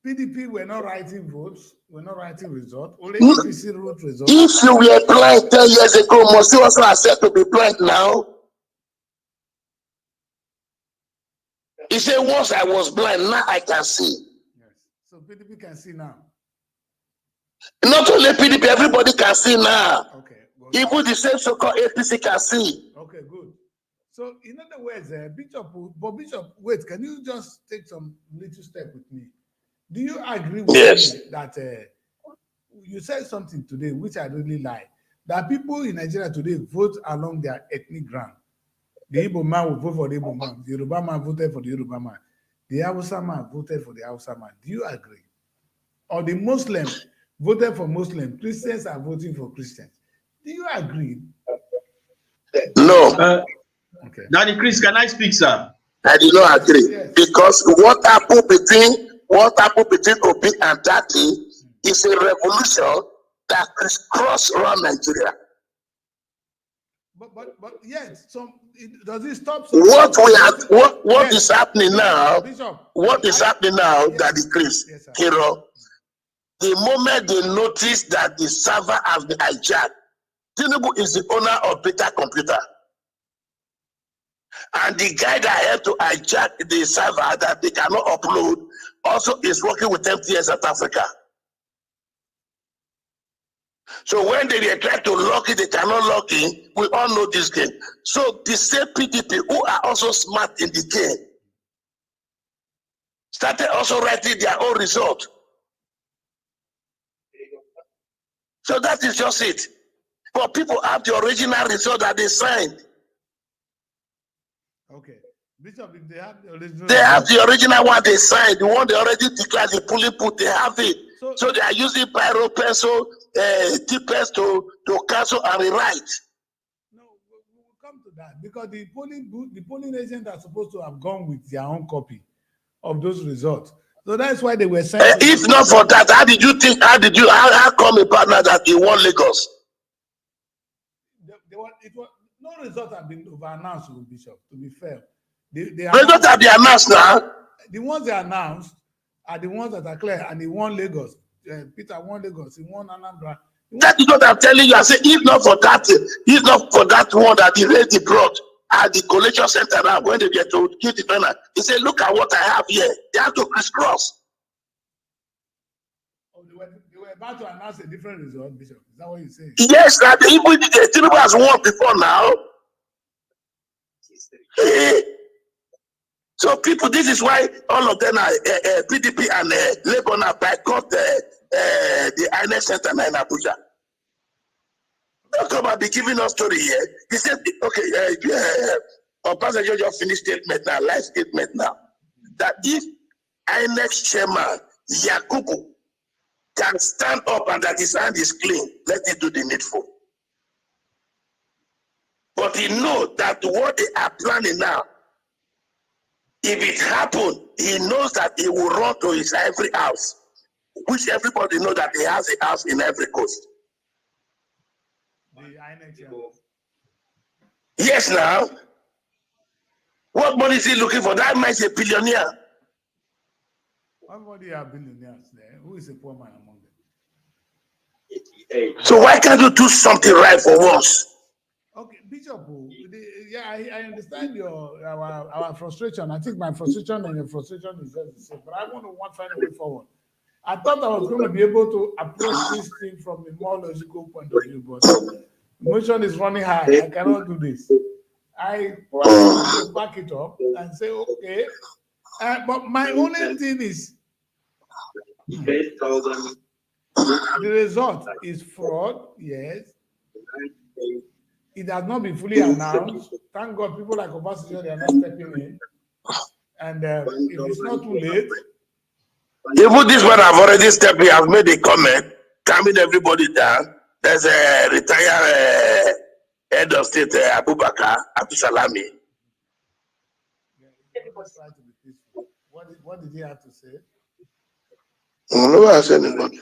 PDP were not writing votes, were not writing results, only APC wrote results? If you were blind 10 years ago, must you also accept to be blind now? He said, once I was blind, now I can see. Yes. So PDP can see now. Not only PDP, everybody can see now. Okay. Good. Even the same so-called APC can see. Okay, good. So in other words, Bishop, wait, can you just take some little step with me? Do you agree with me that you said something today, which I really like, that people in Nigeria today vote along their ethnic ground? The Igbo man will vote for the Igbo man. The Yoruba man voted for the Yoruba man. The Hausa man voted for the Hausa man. Do you agree? Or the Muslims voted for Muslims. Christians are voting for Christians. Do you agree? No. Okay. Daddy Chris, can I speak, sir? I do not agree. Yes. Because what happened between Obi and Daddy is a revolution that crisscrossed around Nigeria. But yet, does it stop? What is happening now? Bishop, what is happening now, yes. Daddy Chris, Yes, Hero? The moment they notice that the server has been hijacked, Tinubu is the owner of Beta Computer. And the guy that had to hijack the server that they cannot upload also is working with MTN South Africa. So when they try to log in, they cannot log in. We all know this game. So the same PDP who are also smart in the game started also writing their own result. So that is just it. But people have the original result that they signed. Okay. Bishop, if they have the original, they have the original one they signed, the one they already declared the polling booth, they have it. So they are using pyro pencil, tippers to cancel and rewrite. No, we'll come to that because the polling agents are supposed to have gone with their own copy of those results. So that's why they were sent. If not for that, how come a partner that he won Lagos? No results have been over-announced, Bishop, to be fair. Results have been announced now. The ones they announced are the ones that are clear, and he won Lagos. Peter won Lagos, he won Anambra. That is what I'm telling you. I say, if not for that one that he already brought at the collation center now, when they get to give the banner, he said, look at what I have here. They have to crisscross. Oh, they were about to announce a different result, Bishop. Is that what you're saying? Yes, that the Tinubu has won before now. So people, this is why all of them are PDP and Labour now boycott the INEC Center in Abuja. Don't come and be giving us story here. He said, okay, Obasanjo just finished statement now, live statement now, that if INEC chairman Yakubu can stand up and that his hand is clean, let him do the needful. But he knows that what they are planning now If it happened, he knows that he will run to his ivory house, which everybody knows that he has a house in every coast. The INEC chairman. Yes, now. What money is he looking for? That man is a billionaire. Everybody are billionaires there. Who is a poor man among them? So why can't you do something right for once? Okay, Bishop, yeah, I understand our frustration. I think my frustration and your frustration is just the same, but I want to find a way forward. I thought I was going to be able to approach this thing from a more logical point of view, but emotion is running high. I cannot do this. I want to back it up and say, okay, but my only thing is the result is fraud, yes. It has not been fully announced. Thank God people like Obasanjo, they are not stepping in. And if it's not too late. Even this one, I've already stepped in. I've made a comment, calming everybody down. There's a retired head of state, Abubakar Abdusalami. What did he have to say? No, I said anything.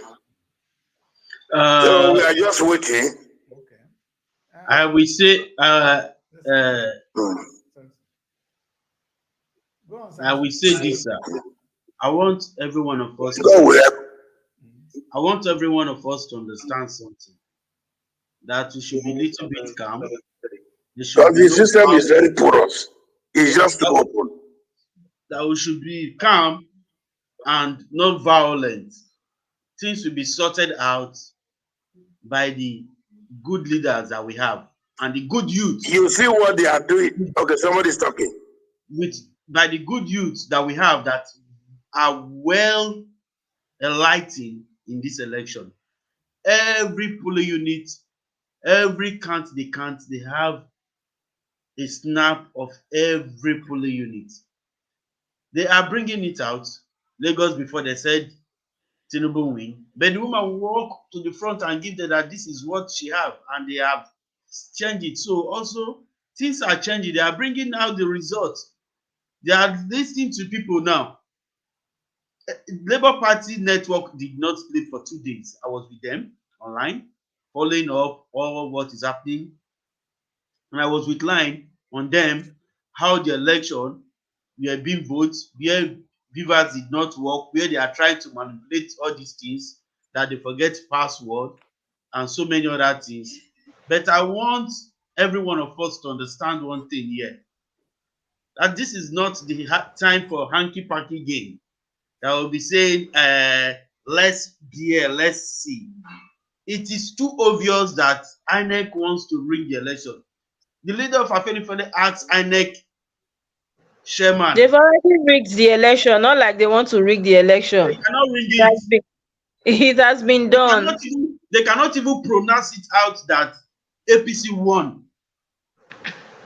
So we are just waiting. Okay. I will say, I will say this, sir. I want every one of us. I want every one of us to understand something. That we should be a little bit calm. The system is very porous. It's just too open. That we should be calm and not violent. Things will be sorted out by the good leaders that we have and the good youth. You see what they are doing. Okay, somebody's talking. By the good youth that we have that are well enlightened in this election. Every polling unit, every count they have a snap of every polling unit. They are bringing it out. Lagos before they said Tinubu win, but the woman will walk to the front and give them that this is what she have, and they have changed it. So also things are changing. They are bringing out the results. They are listening to people now. Labour Party network did not sleep for 2 days. I was with them online, following up all what is happening, and I was with line on them how the election were being voted, where Beavers did not work, where they are trying to manipulate all these things, that they forget password and so many other things. But I want every one of us to understand one thing here, that this is not the time for hanky-panky game. That will be saying, let's hear, let's see. It is too obvious that INEC wants to rig the election. The leader of Afenifere asked INEC chairman. They've already rigged the election, not like they want to rig the election. They cannot rig it. It has been done. They cannot even pronounce it out that APC won.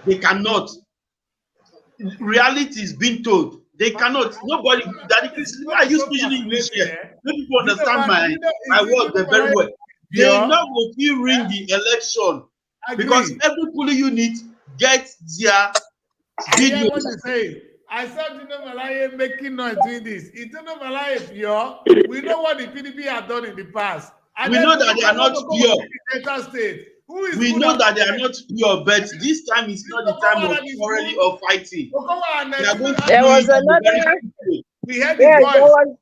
They cannot. Reality is being told. They cannot. Nobody. I use speaking English here. No people understand my words very well. They now will feel ring the election because every polling unit gets their video. What you say? I saw Tino Malaye making noise doing this. Tino Malaye pure. We know what the PDP have done in the past. We know that they are not pure. State. We know that they are not pure, but this time is not the time of quarreling or fighting. There was another. We had the voice.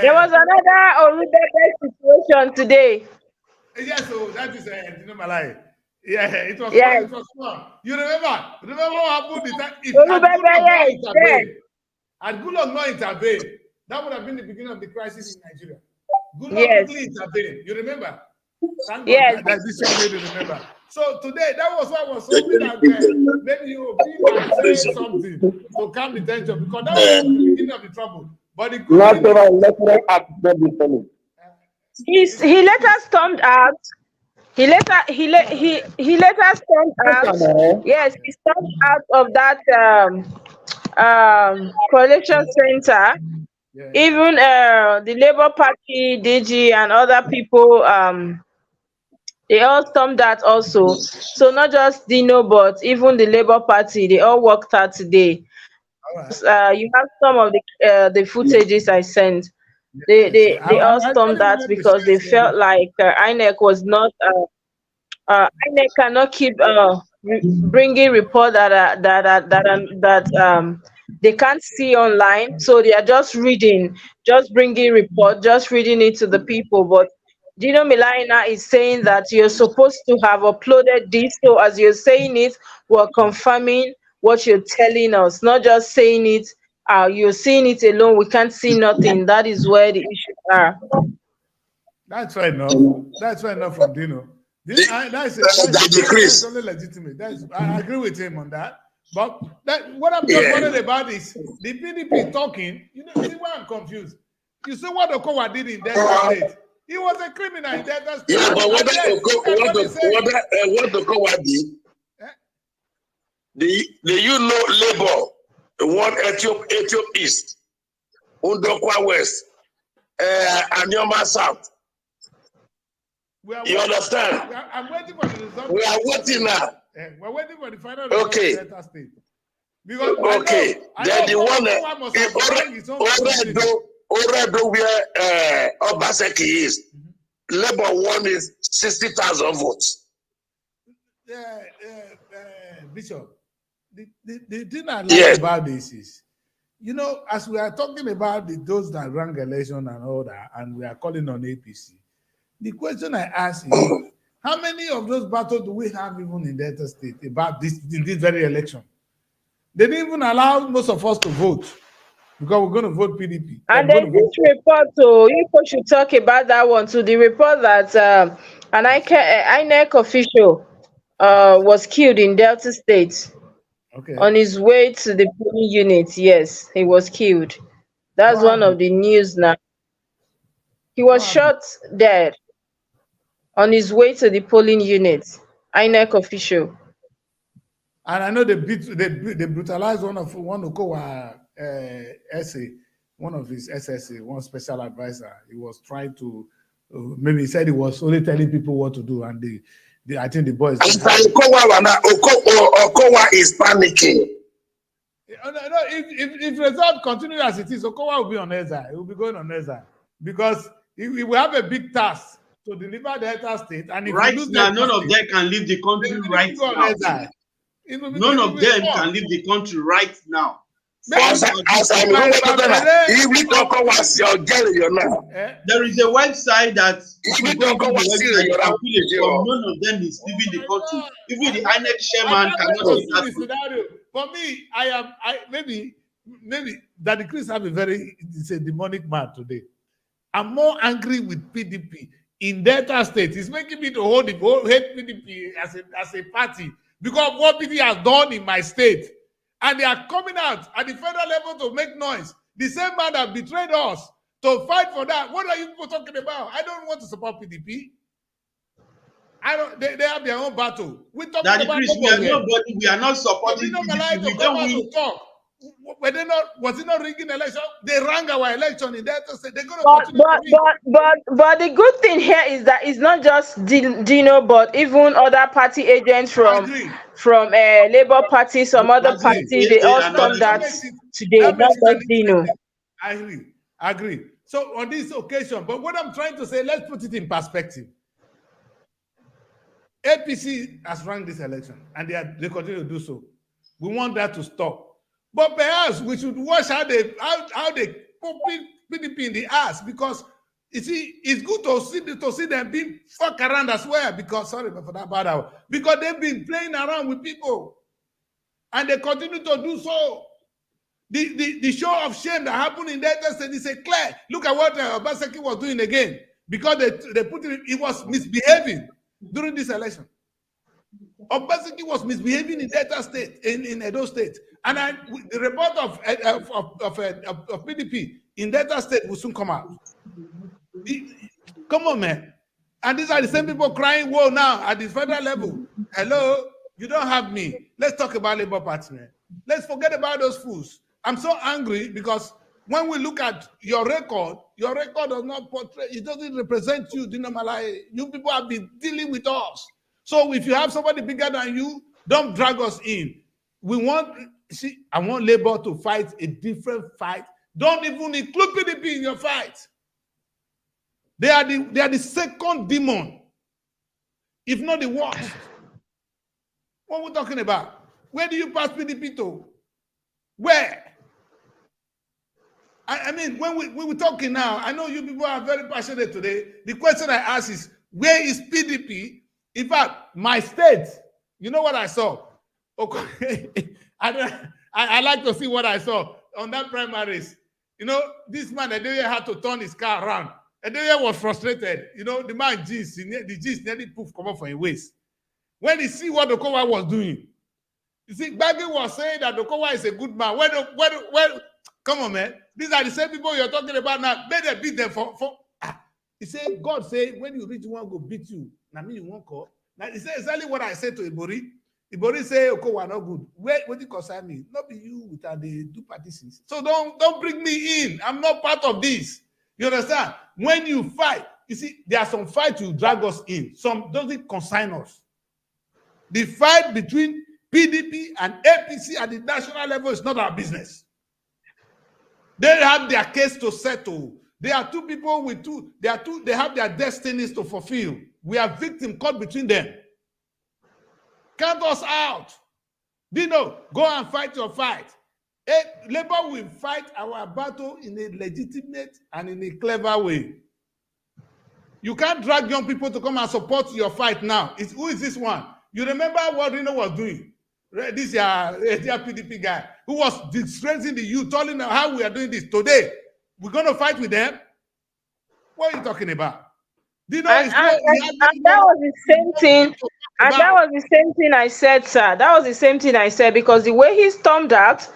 There was another Orubebe situation today. Yes, so that is Tino Malaye. Yeah, it was fun. It was fun. You remember? Remember what happened the time? Had Goodluck not intervened, that would have been the beginning of the crisis in Nigeria. Goodluck quickly intervened. You remember? Thank God that this is way to remember. So today, that was what I was hoping that maybe you will be saying something to calm the tension, because that was the beginning of the trouble. But the he later stormed out. He later stormed out. Yes, he stormed out of that coalition center. Yeah. Even the Labour Party, DG, and other people, they all stormed out also. So not just Dino, but even the Labour Party, they all worked out today. You have some of the footages I sent. They all stormed that because they felt like INEC was not INEC cannot keep bringing report that they can't see online, so they are just reading, just bringing report, just reading it to the people. But Dino Milana is saying that you're supposed to have uploaded this, so as you're saying it, we're confirming what you're telling us, not just saying it. You're seeing it alone, we can't see nothing. That is where the issues are. That's fair enough. That's fair enough from Dino. That's only legitimate. I agree with him on that. But what I'm just worried about is the PDP talking. You know, see why I'm confused. You see what Okowa did in Delta State. He was a criminal in Delta State. Yeah, but what Okowa did? Do you know Labour? One Ethiopia East, Undokwa West, Anyoma South. You understand? I'm waiting for the result. We are waiting now. We're waiting for the final result of Delta State. Because then the one Oredo where Obaseki is, Labour won is 60,000 votes. Bishop, the thing I like about this is, you know, as we are talking about those that ran election and all that, and we are calling on APC, the question I ask is, how many of those battles do we have even in Delta State about this in this very election? They didn't even allow most of us to vote because we're going to vote PDP. And then this report, so you should talk about that one too. The report that an INEC official was killed in Delta State on his way to the polling unit. Yes, he was killed. That's one of the news now. He was shot dead on his way to the polling unit. INEC official. And I know they brutalized one of Okowa essay, one of his SSA, one special advisor. He was trying to maybe he said he was only telling people what to do, and I think the boys. Okowa is panicking. No, if result continue as it is, Okowa will be on Ezra. He will be going on Ezra because he will have a big task to deliver the Delta State. And if right now, none of them can leave the country right now. None of them can leave the country right now. There is a website that none of them is leaving the country. Even the INEC chairman cannot leave that. For me, maybe Daddy Chris have it's a demonic man today. I'm more angry with PDP in Delta State. It's making me to hate PDP as a party because of what PDP has done in my state. And they are coming out at the federal level to make noise. The same man that betrayed us to fight for that. What are you people talking about? I don't want to support PDP. They have their own battle. We're talking Daddy about Chris, we are nobody. We are not supporting PDP. We don't win. Was it not rigging election? They rang our election in Delta State. They're going to continue. But the good thing here is that it's not just Dino, but even other party agents from Labour Party, some other parties, they all stormed that today, not just Dino. I agree. So on this occasion, but what I'm trying to say, let's put it in perspective. APC has run this election, and they continue to do so. We want that to stop. But perhaps we should watch how they put PDP in the ass, because you see, it's good to see them being fucked around as well. Because because they've been playing around with people, and they continue to do so. The show of shame that happened in Delta State is clear. Look at what Obaseki was doing again, because they put it. He was misbehaving during this election. Obaseki was misbehaving in Delta State, in Edo State. And the report of PDP in Delta State will soon come out. Come on, man. And these are the same people crying woe now at the federal level. Hello, you don't have me. Let's talk about Labour Party, man. Let's forget about those fools. I'm so angry because when we look at your record does not portray, it doesn't represent you, Dino Malai. You people have been dealing with us. So if you have somebody bigger than you, don't drag us in. I want Labour to fight a different fight. Don't even include PDP in your fight. They are the second demon, if not the worst. What are we talking about? Where do you pass PDP to? Where? I mean, when we're talking now, I know you people are very passionate today. The question I ask is, where is PDP? In fact, my state, you know what I saw? Okay. I like to see what I saw on that primaries. You know, this man, Adeoye had to turn his car around. Adeoye was frustrated. You know, the man the jeans nearly poof come off from his waist. When he see what Okowa was doing, you see, Gbagi was saying that Okowa is a good man. Come on, man. These are the same people you're talking about now. May they beat them for. He said, God say, when you reach one, go beat you. Now me, you won't call. Now, he said exactly what I said to Ibori. Ibori say, Okowa not good. What do you concern me? Not be you with the two parties. So don't bring me in. I'm not part of this. You understand? When you fight, you see, there are some fights you drag us in. Some doesn't concern us. The fight between PDP and APC at the national level is not our business. They have their case to settle. There are two people with they have their destinies to fulfill. We are victims caught between them. Count us out. Dino, go and fight your fight. Labour will fight our battle in a legitimate and in a clever way. You can't drag young people to come and support your fight now. Who is this one? You remember what Rino was doing? This PDP guy who was disgracing the youth, telling them how we are doing this. Today, we're going to fight with them? What are you talking about? And that was the same thing. And that was the same thing I said, sir. That was the same thing I said, because the way he stormed out,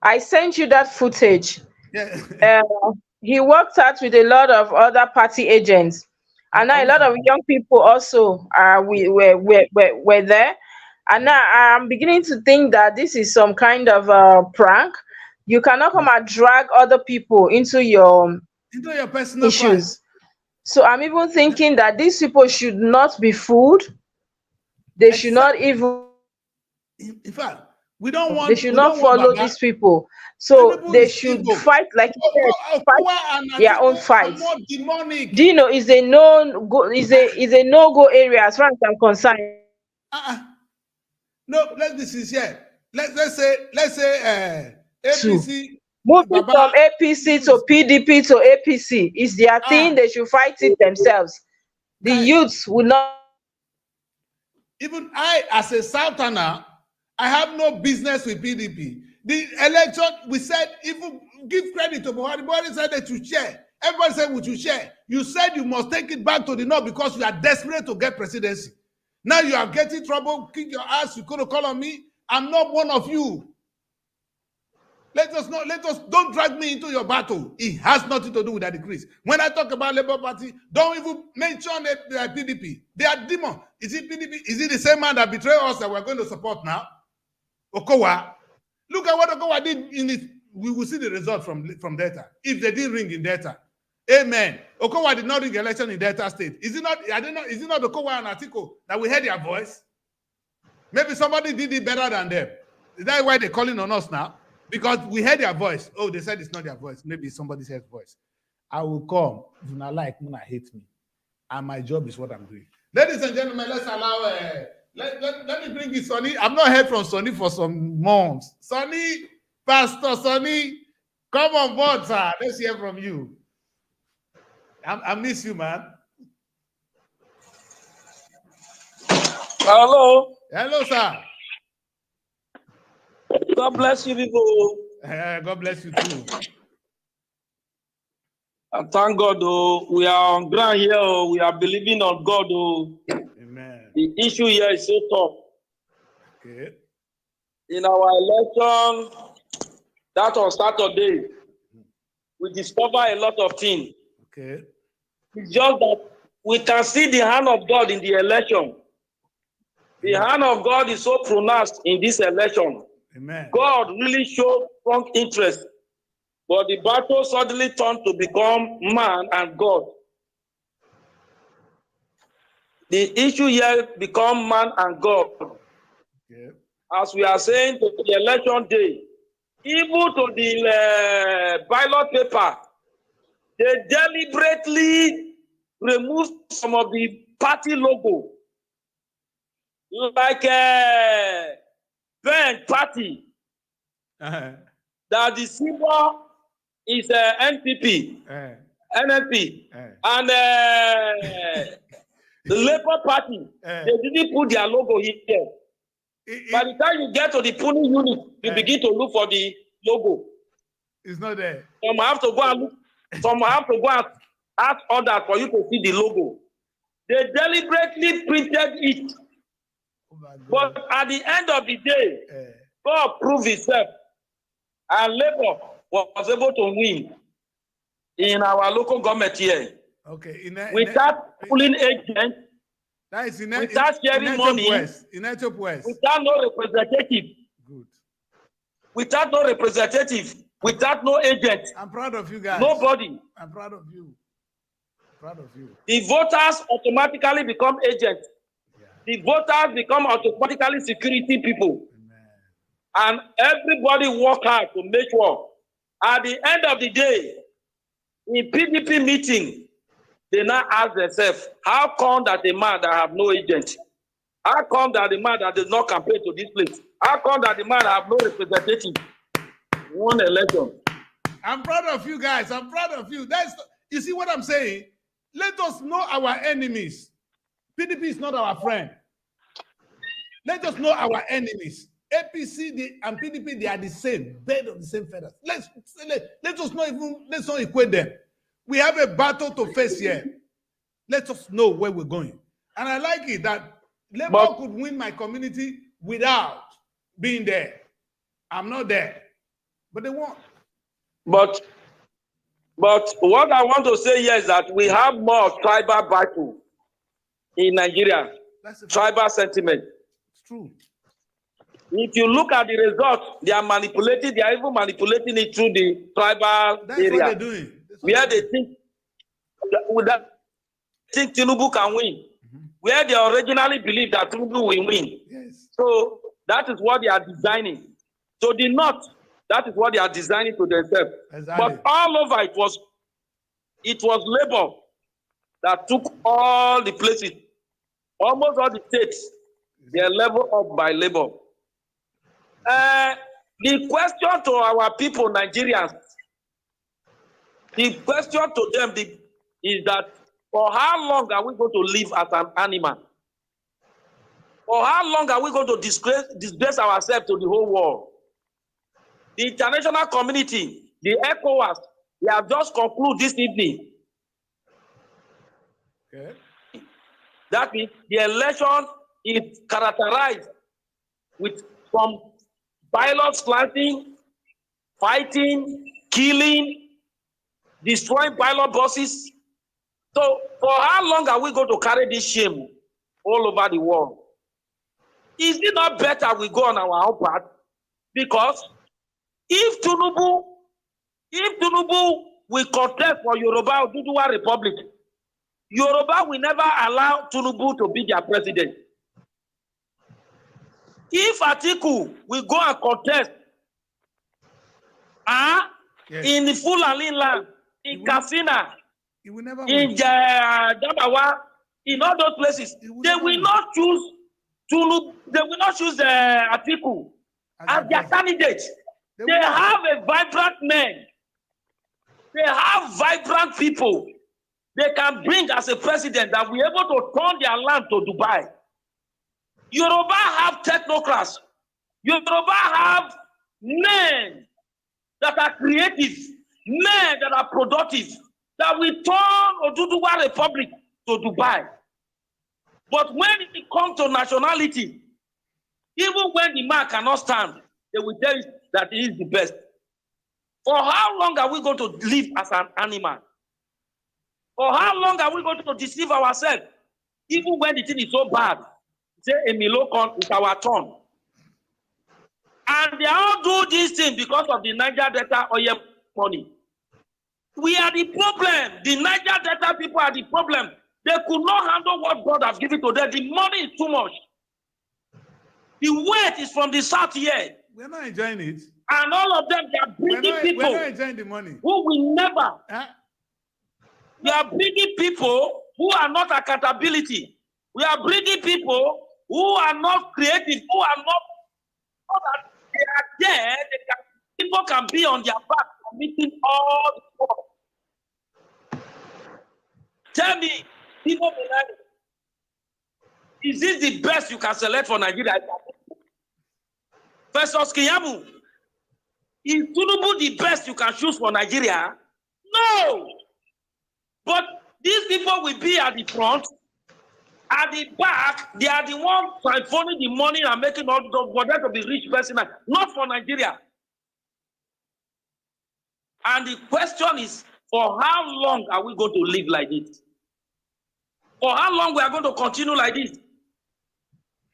I sent you that footage. Yeah. He worked out with a lot of other party agents. And now a lot of young people also were there. And now I'm beginning to think that this is some kind of prank. You cannot come and drag other people into your personal issues. Fight. So I'm even thinking that these people should not be fooled. They should not even. In fact, we don't want. They should not follow these people. So they should fight like fight their own fight. Do you know? Is a no-go. Is a no-go area as far as I'm concerned. No, let's be sincere. Let's say APC. Moving from APC to PDP to APC is their thing. They should fight it themselves. The youths will not. Even I, as a Southerner, I have no business with PDP. The election, we said, even give credit to Buhari. Buhari said that you share. Everybody said we should share. You said you must take it back to the north because you are desperate to get presidency. Now you are getting trouble, kick your ass, you couldn't call on me. I'm not one of you. Don't drag me into your battle. It has nothing to do with that decrease. When I talk about Labour Party, don't even mention PDP. They are demons. Is it PDP? Is it the same man that betrayed us that we're going to support now? Okowa. Look at what Okowa did in it. We will see the result from Delta. If they didn't ring in Delta. Amen. Okowa did not ring election in Delta State. Is it not Okowa and Atiku that we heard their voice? Maybe somebody did it better than them. Is that why they're calling on us now? Because we heard their voice. Oh, they said it's not their voice. Maybe it's somebody else's voice. I will come. If you not like me, not hate me. And my job is what I'm doing. Ladies and gentlemen, let's allow... let me bring in Sonny. I've not heard from Sonny for some months. Sonny, Pastor Sonny, come on board, sir. Let's hear from you. I miss you, man. Hello. Hello, sir. God bless you, people. God bless you too. And thank God, we are on ground here. We are believing on God. Amen. The issue here is so tough. Okay. In our election, that on Saturday, we discover a lot of things. Okay. It's just that we can see the hand of God in the election. The hand of God is so pronounced in this election. Amen. God really showed strong interest, but the battle suddenly turned to become man and God. The issue here become man and God. Yeah. as we are saying, to the election day, even to the ballot paper, they deliberately remove some of the party logo, like Ben Party, that the symbol is NPP, NNP, and the Labour Party. They didn't put their logo here. By the time you get to the polling unit, you begin to look for the logo. It's not there. Some have to go and look. Some have to go and ask others for you to see the logo. They deliberately printed it. Oh my God. But at the end of the day, God proved himself. And Labour was able to win in our local government here. Okay. Without pulling agents, that is without sharing money, without no representative. Good. Without no representative, without no agent. I'm proud of you guys. Nobody. I'm proud of you. Proud of you. The voters automatically become agents. Yeah. The voters become automatically security people. Amen. And everybody work hard to make sure. At the end of the day, in PDP meeting, they now ask themselves, how come that a man that have no agent? How come that the man that does not campaign to this place? How come that the man have no representative? Won election. I'm proud of you guys. I'm proud of you. You see what I'm saying? Let us know our enemies. PDP is not our friend. Let us know our enemies. APC and PDP, they are the same, bird of the same feathers. Let's not equate them. We have a battle to face here. Let us know where we're going. And I like it that Labour could win my community without being there. I'm not there. But they won't. But what I want to say here is that we have more tribal battle in Nigeria. Tribal sentiment. It's true. If you look at the results, they are even manipulating it through the tribal That's area. what they're doing. Where they think Tinubu can win. Where they originally believed that Tinubu will win. Yes. So that is what they are designing. So the North, that is what they are designing to themselves. Exactly. But all over it was Labour that took all the places, almost all the states. They are leveled up by Labour. The question to our people, Nigerians, the question to them is that for how long are we going to live as an animal? For how long are we going to disgrace ourselves to the whole world? The international community, the ECOWAS, they have just concluded this evening. Okay. That means the election is characterized with some violence, planting, fighting, killing, destroying ballot boxes. So for how long are we going to carry this shame all over the world? Is it not better we go on our own path? Because if Tinubu will contest for Yoruba Oduduwa Republic, Yoruba will never allow Tinubu to be their president. If Atiku will go and contest in the Fulani land, in Katsina, in Dabawa, in all those places, they will not choose Tinubu. They will not choose Atiku as their candidate. They have a vibrant men. They have vibrant people. They can bring as a president that will be able to turn their land to Dubai. Yoruba have technocrats. Yoruba have men that are creative, men that are productive, that will turn Oduduwa Republic to Dubai. But when it comes to nationality, even when the man cannot stand, they will tell you that he is the best. For how long are we going to live as an animal? For how long are we going to deceive ourselves? Even when the thing is so bad, say Emilokon is our turn. And they all do this thing because of the Niger Delta oil money. We are the problem. The Niger Delta people are the problem. They could not handle what God has given to them. The money is too much. The weight is from the south here. We're not enjoying it. And all of them, they are bringing people We're not enjoying the money. who will never. Huh? We are bringing people who are not accountability. We are bringing people who are not creative, who are not, they are there. People can be on their back committing all the work. Tell me, people, is this the best you can select for Nigeria? Festus Keyamo, is Tinubu the best you can choose for Nigeria? No. But these people will be at the front, at the back. They are the ones siphoning the money and making all the for them to be rich person, not for Nigeria. And the question is, for how long are we going to live like this? For how long we are going to continue like this?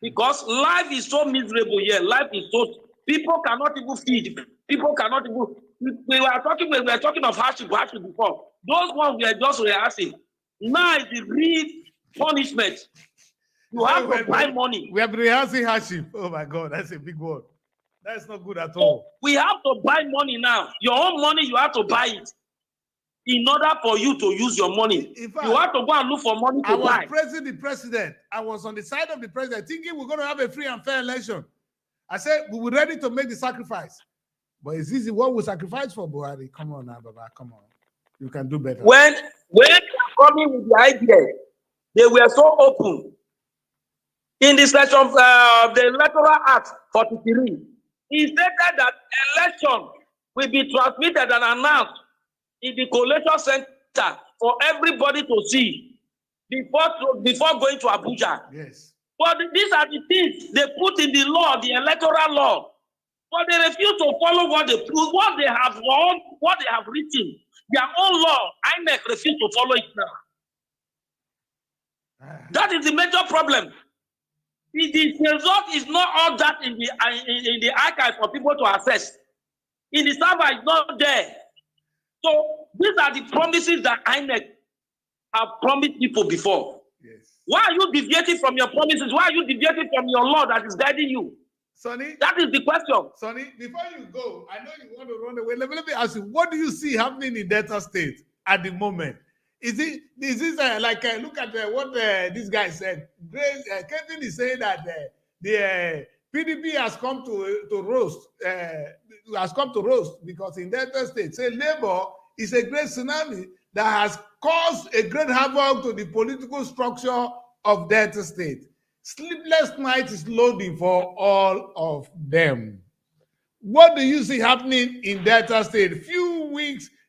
Because life is so miserable here. Life is so, people cannot even feed. People cannot even, we were talking of hardship before. Those ones we are just rehearsing. Now is the real punishment. You have to buy money. We have been rehearsing hardship. Oh my God, that's a big word. That's not good at all. We have to buy money now. Your own money, you have to buy it. In order for you to use your money, you have to go and look for money to buy. I was praising the president. I was on the side of the president, thinking we're going to have a free and fair election. I said we were ready to make the sacrifice. But is this what we sacrifice for, Buhari? Come on now, Baba. Come on. You can do better. When they are coming with the idea, they were so open. In the section of the Electoral Act 43, he stated that election will be transmitted and announced in the collation center for everybody to see before going to Abuja. Yes. But these are the things they put in the law, the electoral law. But they refuse to follow what they have written. Their own law, INEC refuse to follow it now. That is the major problem. The result is not all that in the archive for people to access. In the server, it's not there. So these are the promises that INEC have promised people before. Yes. Why are you deviating from your promises? Why are you deviating from your law that is guiding you? Sonny, that is the question. Sonny, before you go, I know you want to run away. Let me ask you, what do you see happening in Delta State at the moment? Is this look at what this guy said? Kevin is saying that the PDP has come to roast because in Delta State, say Labour is a great tsunami that has caused a great havoc to the political structure of Delta State. Sleepless night is loading for all of them. What do you see happening in Delta State?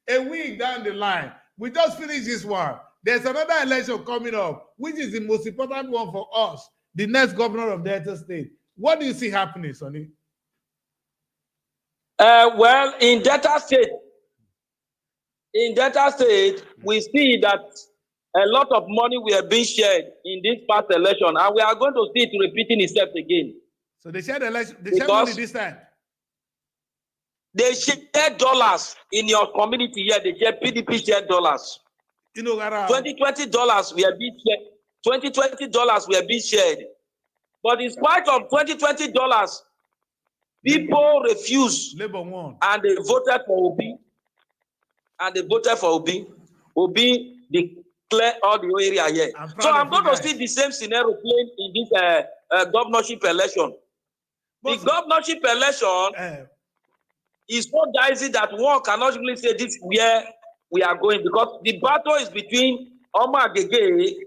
A week down the line, we just finished this one. There's another election coming up, which is the most important one for us, the next governor of Delta State. What do you see happening, Sonny? Well, in Delta State, we see that a lot of money were being shared in this past election, and we are going to see it repeating itself again. So they shared money this time. They shared dollars in your community here. They share PDP shared dollars. $20 were being shared. $20 were being shared. But in spite of $20, people refused. Labour won. And they voted for Obi. Obi declared all the area here. So I'm going to see the same scenario playing in this governorship election. The governorship election is so dicey that one cannot really say this where we are going, because the battle is between Omar Agege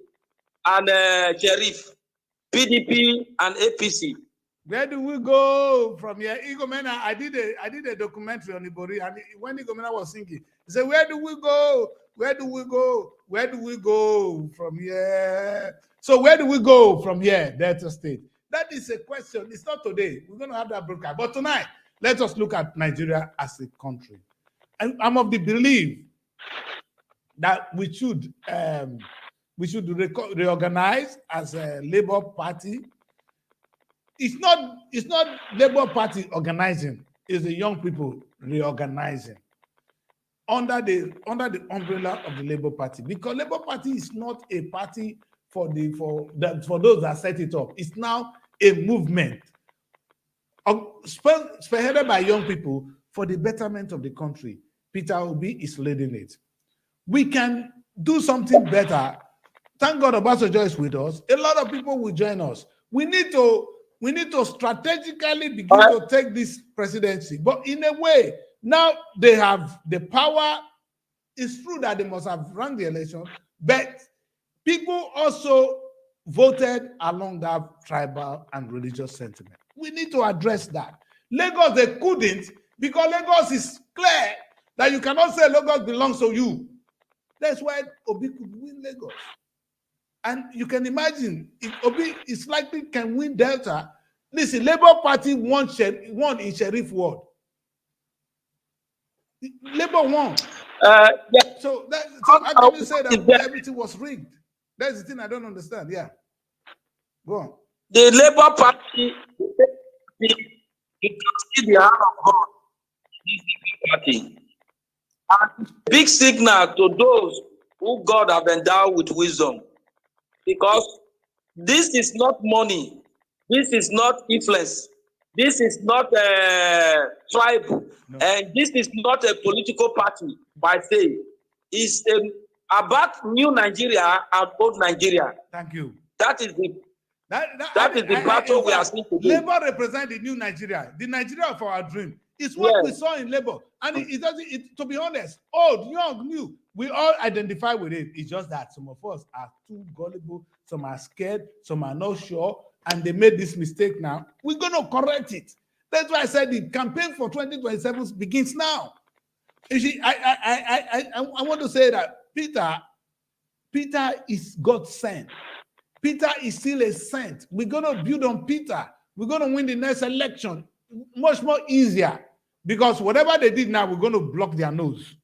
and Sheriff, PDP and APC. Where do we go from here? Igomena, I did a documentary on Ibori, and when Igomena was singing, he said, "Where do we go? Where do we go? Where do we go from here?" So where do we go from here, Delta State? That is a question. It's not today. We're going to have that broadcast, but tonight, let us look at Nigeria as a country. And I'm of the belief that we should reorganize as a Labour Party. It's not Labour Party organizing, it's the young people reorganizing under the umbrella of the Labour Party, because Labour Party is not a party for those that set it up. It's now a movement spearheaded by young people for the betterment of the country. Peter Obi is leading it. We can do something better. Thank God Obasanjo is with us. A lot of people will join us. We need to strategically begin to take this presidency. But in a way, now they have the power. It's true that they must have run the election, but people also voted along that tribal and religious sentiment. We need to address that. Lagos, they couldn't, because Lagos is clear that you cannot say Lagos belongs to you. That's why Obi could win Lagos. And you can imagine, if Obi is likely can win Delta, listen, Labour Party won in Sheriff Ward. Labour won. Yeah. So how can you say that everything was rigged? That's the thing I don't understand. Yeah. Go on. The Labour Party, you can see the hand of God in this party. And big signal to those who God have endowed with wisdom. Because this is not money. This is not influence. This is not a tribe. No. And this is not a political party, by say. It's about new Nigeria and old Nigeria. Thank you. That is the battle we are seeing today. Labour represents the new Nigeria, the Nigeria of our dream. It's what we saw in Labour. And it doesn't, to be honest, old, young, new, we all identify with it. It's just that some of us are too gullible, some are scared, some are not sure, and they made this mistake now. We're going to correct it. That's why I said the campaign for 2027 begins now. You see, I want to say that Peter is God's sent. Peter is still a saint. We're going to build on Peter. We're going to win the next election much more easier, because whatever they did now, we're going to block their nose.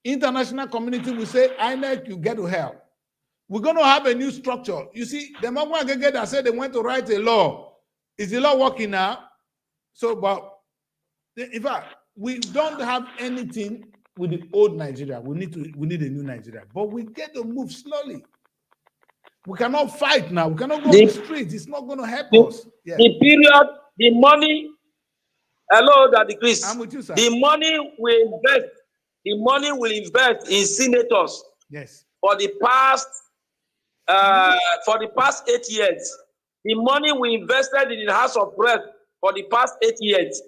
International community will say, INEC, you get to hell. We're going to have a new structure. You see, the Mangwa that said they went to write a law. Is the law working now? So, but in fact, we don't have anything with the old Nigeria. We need a new Nigeria. But we get to move slowly. We cannot fight now. We cannot go on the streets. It's not going to help us. Yeah. The period, the money. Hello, Daddy Chris. I'm with you, sir. The money will invest in senators. Yes. For the past 8 years. The money we invested in the House of Reps for the past 8 years.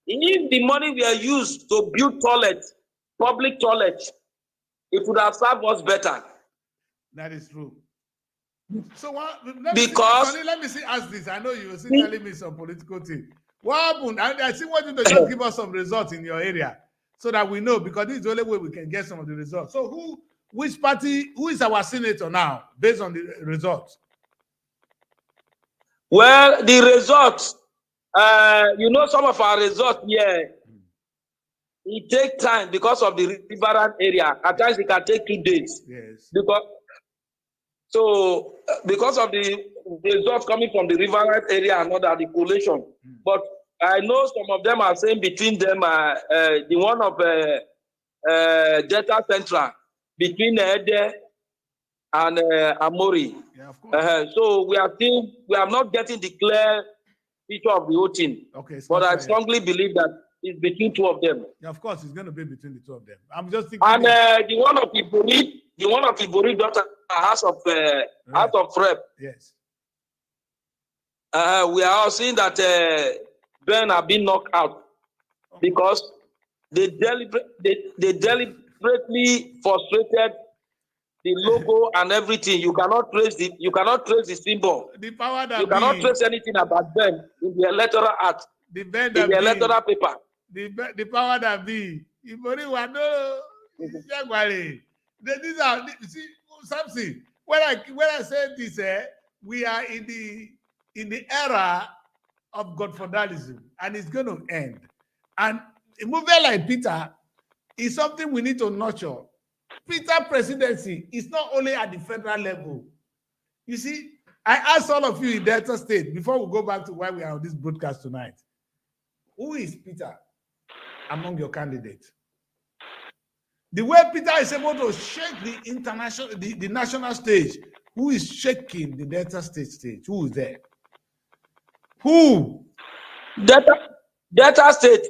If the money were used to build toilets, public toilets, it would have served us better. That is true. So let me see, ask this. I know you were still telling me some political thing. What happened? I still want you to just give us some results in your area so that we know, because this is the only way we can get some of the results. So which party, who is our senator now, based on the results? Well, the results, some of our results here, it takes time because of the riverine area. At times it can take 2 days. Yes. Because of the results coming from the riverine area and not the collation. But I know some of them are saying between them, the one of Delta Central, between Ede and Amori. Yeah, of course. So we are not getting the clear picture of the whole thing. Okay. But I strongly believe that it's between 2 of them. Yeah, of course, it's going to be between the 2 of them. I'm just thinking. And the one of Ibori daughter, House of Rep. Yes. We are all seeing that Ben have been knocked out because they deliberately frustrated the logo and everything. You cannot trace the symbol. The power that you cannot trace anything about them in the electoral act. In the electoral paper. The power that be. These are, see, something. When I say this, we are in the era of Godfatherism, and it's going to end. And a movement like Peter is something we need to nurture. Peter presidency is not only at the federal level. You see, I asked all of you in Delta State, before we go back to why we are on this broadcast tonight, who is Peter among your candidates? The way Peter is able to shake the national stage, who is shaking the Delta State stage? Who is there? Who? Delta State.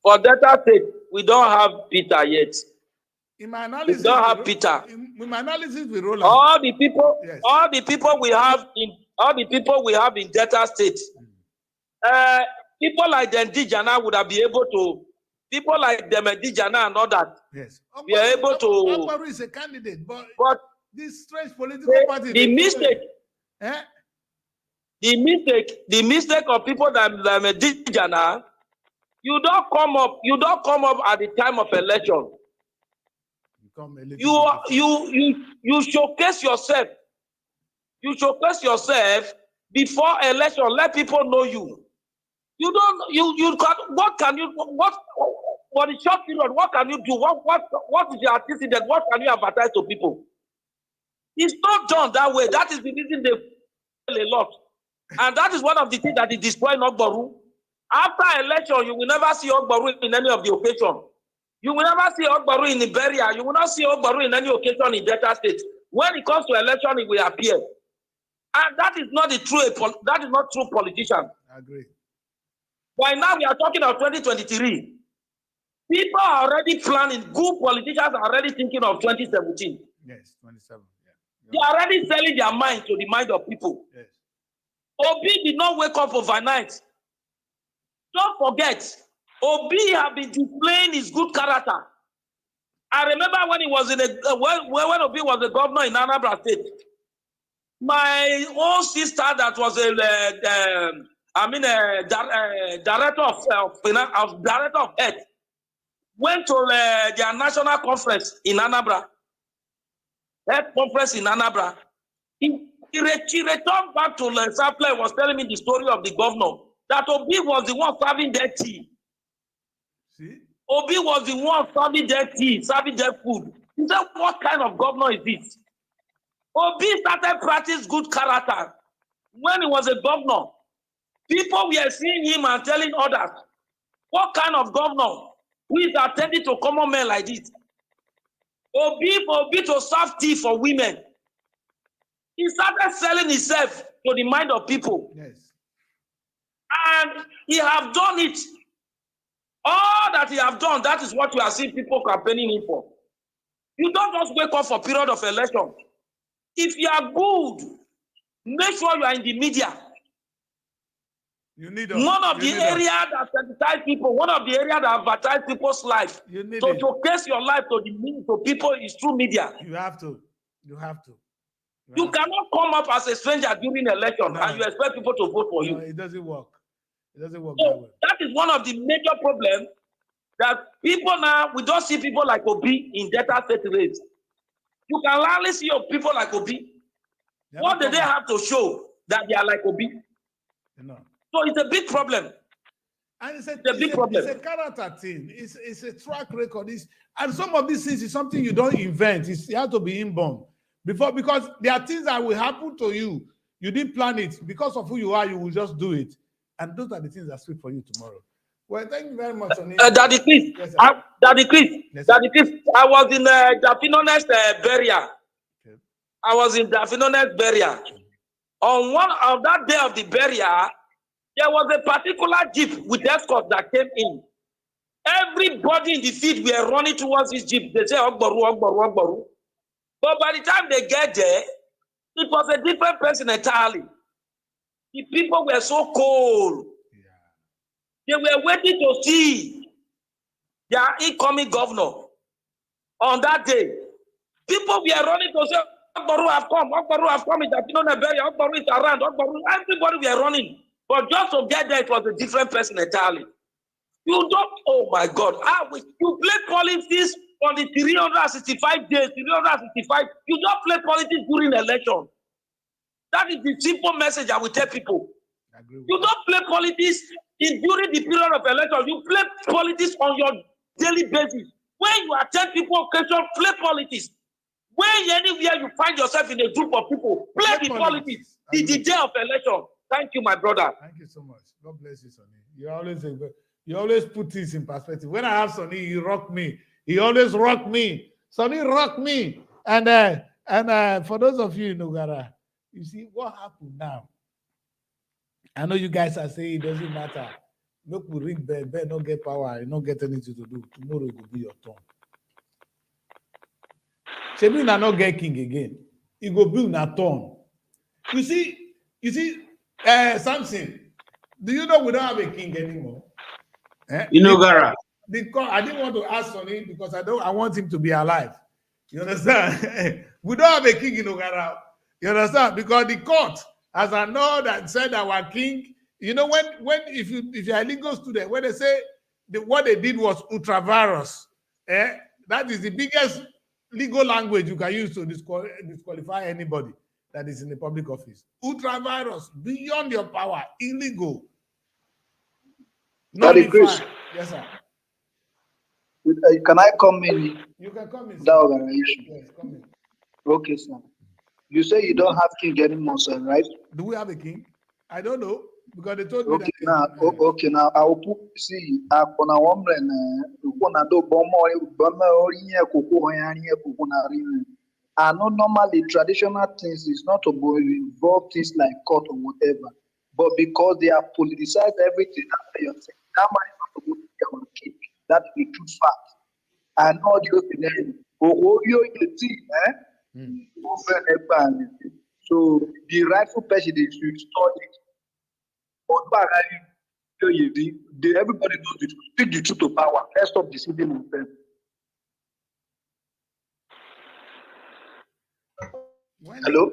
For Delta State, we don't have Peter yet. In my analysis, we don't have Peter. In my analysis, we roll all the people we have in Delta State. People like Ndijana would have been able to. People like Ndijana and all that. Yes. We are able to. Okparu is a candidate, but this strange political party. The mistake. The mistake of people that Ndijana. You don't come up at the time of election. You showcase yourself. You showcase yourself before election. Let people know you. You don't. You can. What can you? What for the short period? What can you do? What is your antecedent? What can you advertise to people? It's not done that way. That is the reason they fail a lot, and that is one of the things that is destroying Ogboru. After election, you will never see Ogboru in any of the occasion. You will never see Ogboru in the Beria. You will not see Ogboru in any occasion in Delta State. When it comes to election, it will appear. And that is not true politician. I agree. By now we are talking of 2023. People are already planning. Good politicians are already thinking of 2017. Yes, 27. Yeah. They are already selling their mind to the mind of people. Yes. Obi did not wake up overnight. Don't forget, Obi have been displaying his good character. I remember when he was when Obi was the governor in Anambra State. My own sister, that was director of health, went to their national conference in Anambra. Health conference in Anambra. He returned back to Saple and was telling me the story of the governor. That Obi was the one serving their tea. See? Obi was the one serving their tea, serving their food. He said, what kind of governor is this? Obi started practicing good character when he was a governor. People were seeing him and telling others, what kind of governor who is attending to common men like this? Obi to serve tea for women. He started selling himself to the mind of people. Yes. And he have done it. All that he have done, that is what you are seeing people campaigning him for. You don't just wake up for a period of election. If you are good, make sure you are in the media. You need one of the areas that sensitize people, one of the areas that advertise people's life. To showcase your life to people is through media. You have to. You cannot come up as a stranger during election and you expect people to vote for you. It doesn't work. It doesn't work so that way. That is one of the major problems that people now, we don't see people like Obi in Delta State race. You can rarely see people like Obi. What do they have to show that they are like Obi? No. So it's a big problem. And it's a big problem. It's a character thing. It's a track record. And some of these things is something you don't invent. You have to be inborn. Because there are things that will happen to you. You didn't plan it. Because of who you are, you will just do it. And those are the things that speak for you tomorrow. Well, thank you very much. Daddy Chris, yes, Daddy Chris, I was in Dafinones Beria. Okay. I was in Dafinones Beria. On one of that day of the Beria, there was a particular jeep with escort that came in. Everybody in the field were running towards this jeep. They say, Ogboru, Ogboru, Ogboru. But by the time they get there, it was a different person entirely. The people were so cold. Yeah. They were waiting to see their incoming governor on that day. People were running to say, Ogboru have come, Ogboru have come, Ogboru is around, Ogboru. Everybody were running. But just to get there, it was a different person entirely. You don't, oh my God, you play politics on the 365 days, 365. You don't play politics during election. That is the simple message I will tell people. You don't play politics during the period of election. You play politics on your daily basis. When you attend people occasion, play politics. When anywhere you find yourself in a group of people, play the politics. The day of election. Thank you, my brother. Thank you so much. God bless you, Sonny. You always put things in perspective. When I have Sonny, he rock me. He always rock me. Sonny rock me. And for those of you in Nogara, you see what happened now. I know you guys are saying it doesn't matter. Look, we ring bell, not get power, you not get anything to do. Tomorrow it will be your turn. Shebi na not get king again. It will be na turn. You see, Samson. Do you know we don't have a king anymore? You know, Gara. Because I didn't want to ask on him because I want him to be alive. You understand? We don't have a king in Ogara. You understand? Because the court, as I know that said our king, you know, if you're a legal student, when they say what they did was ultravirus, that is the biggest legal language you can use to disqualify anybody that is in the public office. Ultravirus, beyond your power, illegal. Not Chris. Yes, sir. Can I come in? You can come in. That organization. Yes, come in. Okay, sir. You say you don't have king anymore, sir, right? Do we have a king? I don't know because they told me Okay, that. okay, now I will put see. I want to woman. I know normally traditional things is not to involve things like court or whatever, but because they have politicized everything, that man is not supposed to be our king. That's the true fact. And all the so the rightful person they should study it. Everybody knows it. Speak the truth to power. Let's stop deceiving themselves. Hello?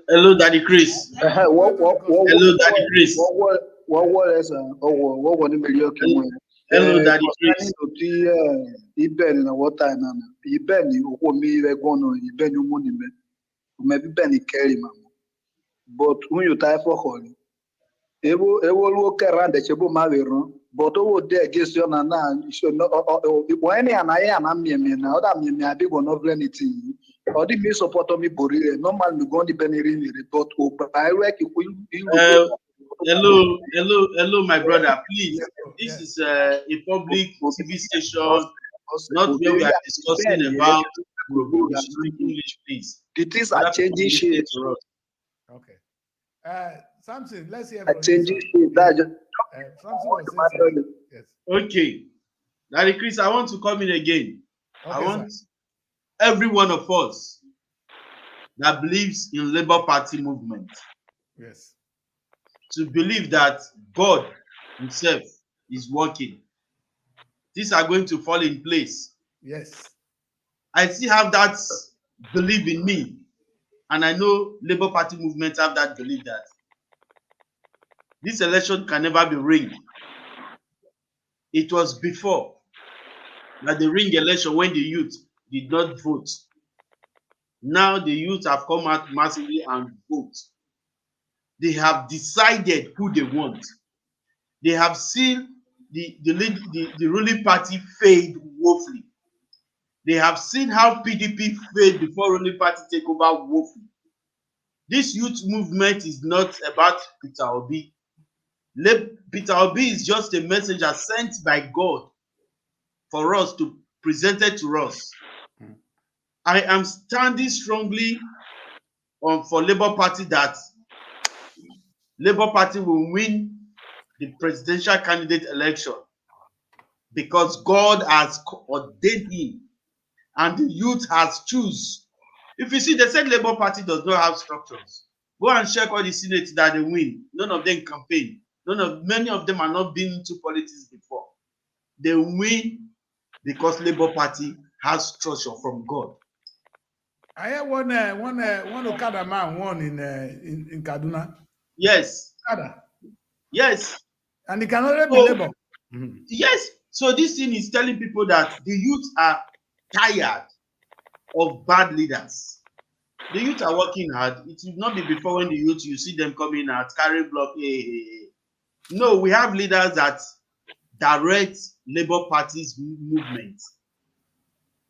Hello, Daddy Chris. Hello, Daddy Chris. What is Hello, Daddy Chris. But when you tie for holy, but over there against you and when I big one of anything. Or the me support me Borire. Normal me go on the Beniri report. Hello, my brother. Please, this is a public TV station, not where we are discussing about English, please. The things are changing shape. Okay. Samson, let's hear from changing shape. Yes. Okay. Daddy Chris, I want to come in again. Okay, I want every one of us that believes in Labour Party movement, yes, to believe that God himself is working. These are going to fall in place. Yes. I still have that belief in me. And I know Labour Party movement have that belief that this election can never be rigged. It was before that the ring election when the youth did not vote. Now the youth have come out massively and vote. They have decided who they want. They have seen the ruling party fade woefully. They have seen how PDP failed before ruling party take over woefully. This youth movement is not about Peter Obi. Peter Obi is just a messenger sent by God for us to present it to us. I am standing strongly for Labour Party that Labour Party will win the presidential candidate election because God has ordained him and the youth has choose. If you see, they said Labour Party does not have structures. Go and check all the senates that they win. None of them campaign. Many of them are not been into politics before. They win because Labour Party has structure from God. I have one Okada man won in Kaduna. Yes. Okada. Yes. And it can only be Labour. Yes. So this thing is telling people that the youth are tired of bad leaders. The youth are working hard. It will not be before when the youth, you see them coming out, carry block. No, we have leaders that direct Labour Party's movement.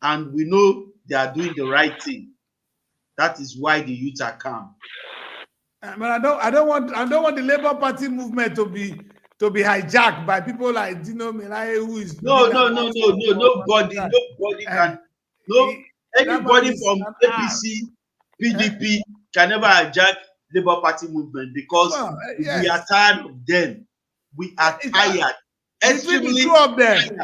And we know they are doing the right thing. That is why the youth are calm. But I don't want the Labour Party movement to be hijacked by people like Dino Melaye, who is nobody can anybody from APC, PDP can never hijack Labour Party movement because we are tired of them. We are tired. Between the two of them.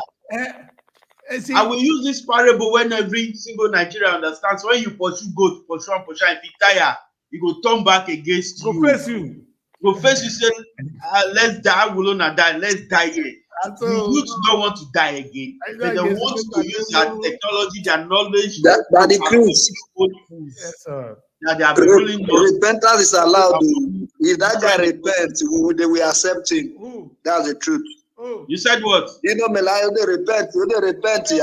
I will use this parable when every single Nigerian understands. When you pursue goat, pursue, if you tire, you go turn back against you. Go face you. Go face you, say, let's die, I will not die, let's die here. So, the youth don't want to die again. They want to use their technology, their knowledge. That the truth. Yes, sir. That they are ruling. Repentance is allowed. If that guy repents, they will accept him. That's the truth. You said what? You know, Melayo, they repent. I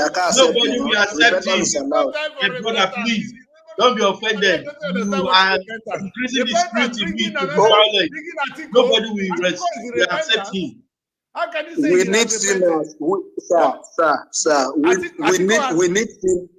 can't accept him. Nobody will accept him. Hey, brother, please. Don't be offended. You are increasing the spirit in me to be violent. Nobody will accept him. How can you say we need sinners, sir. We need him,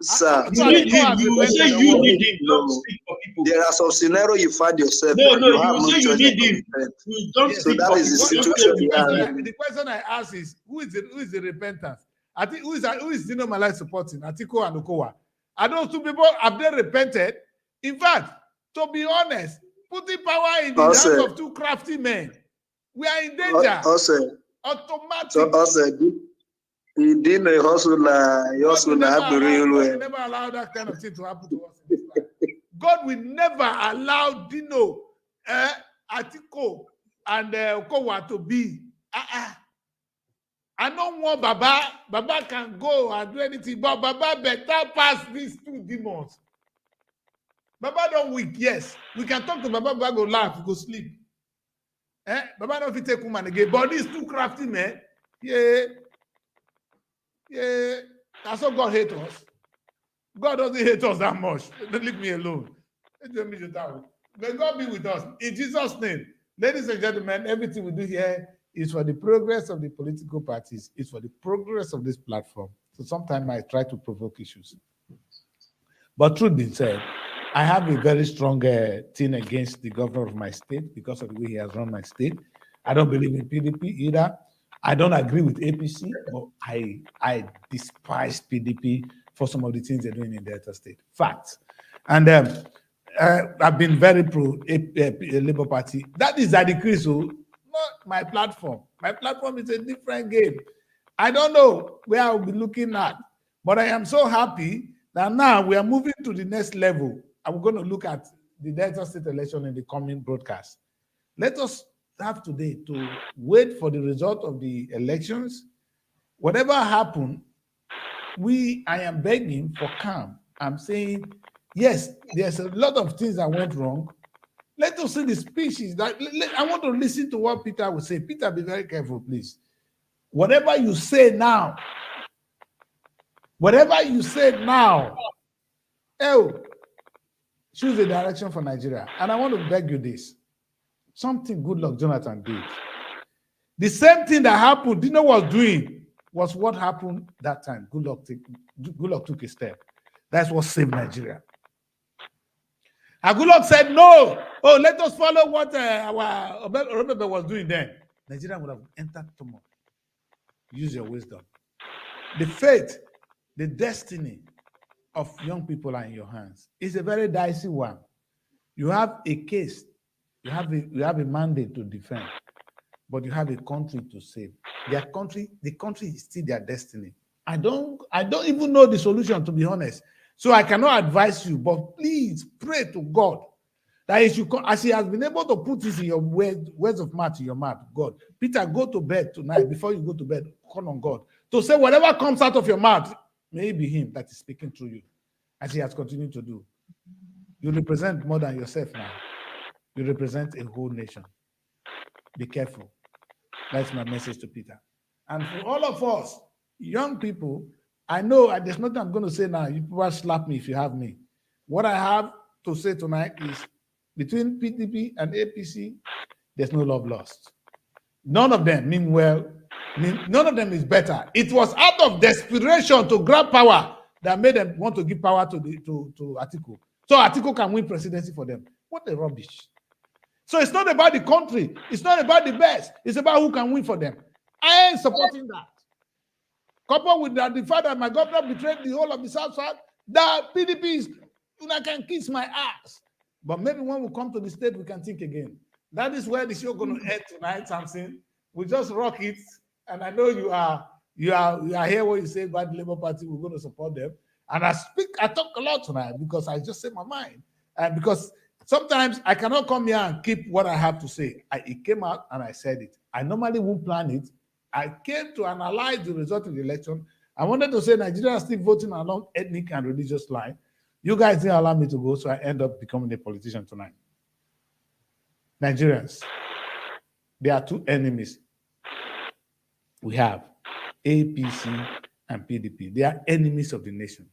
sir. You need him. You say you need him. Don't speak for people. There are some scenarios you find yourself. No, you say you need him. You don't speak for people. So that is the situation. The question I ask is, who is the repentance? I think who is Dino Malai supporting? Atiku and Okowa. Are those two people, have they repented? In fact, to be honest, putting power in the hands of two crafty men, we are in danger. Automatic. He didn't hustle. Never allow that kind of thing to happen to us in this life. God will never allow Dino, Atiku, and Okowa to be. I don't want Baba. Baba can go and do anything, but Baba better pass these two demons. Baba don't weak. Yes, we can talk to Baba. Baba go laugh, go sleep. Baba don't fit take woman again. But these two crafty men, that's how God hates us. God doesn't hate us that much. Don't leave me alone. May God be with us. In Jesus' name, ladies and gentlemen, everything we do here is for the progress of the political parties. It's for the progress of this platform. So sometimes I try to provoke issues. But truth being said, I have a very strong thing against the governor of my state because of the way he has run my state. I don't believe in PDP either. I don't agree with APC, but I despise PDP for some of the things they're doing in Delta State. Facts. And I've been very pro Labour Party. That is a decrease, not my platform. My platform is a different game. I don't know where I'll be looking at, but I am so happy that now we are moving to the next level. I'm going to look at the Delta State election in the coming broadcast. Let us have today to wait for the result of the elections. Whatever happened, I am begging for calm. I'm saying, yes, there's a lot of things that went wrong. Let us see the speeches. I want to listen to what Peter will say. Peter, be very careful, please. Whatever you say now, choose the direction for Nigeria. And I want to beg you this. Something Goodluck Jonathan did. The same thing that happened, Dino was doing, was what happened that time. Goodluck took a step. That's what saved Nigeria. And Goodluck said, no, let us follow what our Obebe was doing then. Nigeria would have entered tomorrow. Use your wisdom. The fate, the destiny of young people are in your hands. It's a very dicey one. You have a case. You have a mandate to defend, but you have a country to save. The country is still their destiny. I don't even know the solution, to be honest. So I cannot advise you, but please pray to God that as He has been able to put this in your words of mouth in your mouth, God. Peter, go to bed tonight. Before you go to bed, call on God to say whatever comes out of your mouth, may it be Him that is speaking through you, as He has continued to do. You represent more than yourself now. You represent a whole nation. Be careful. That's my message to Peter. And for all of us, young people, I know there's nothing I'm going to say now. You probably slap me if you have me. What I have to say tonight is between PDP and APC, there's no love lost. None of them mean well. None of them is better. It was out of desperation to grab power that made them want to give power to Atiku. So Atiku can win presidency for them. What a rubbish. So it's not about the country. It's not about the best. It's about who can win for them. I ain't supporting that. Coupled with that, the fact that my governor betrayed the whole of the South, that PDP is, I can kiss my ass. But maybe when we come to the state, we can think again. That is where the show going to end tonight, Samson. We just rock it. And I know you are here what you say about the Labour Party. We're going to support them. And I talk a lot tonight because I just say my mind. And because sometimes I cannot come here and keep what I have to say. It came out and I said it. I normally won't plan it. I came to analyze the result of the election. I wanted to say Nigeria is still voting along ethnic and religious line. You guys didn't allow me to go, so I end up becoming a politician tonight. Nigerians, there are two enemies we have, APC and PDP. They are enemies of the nation.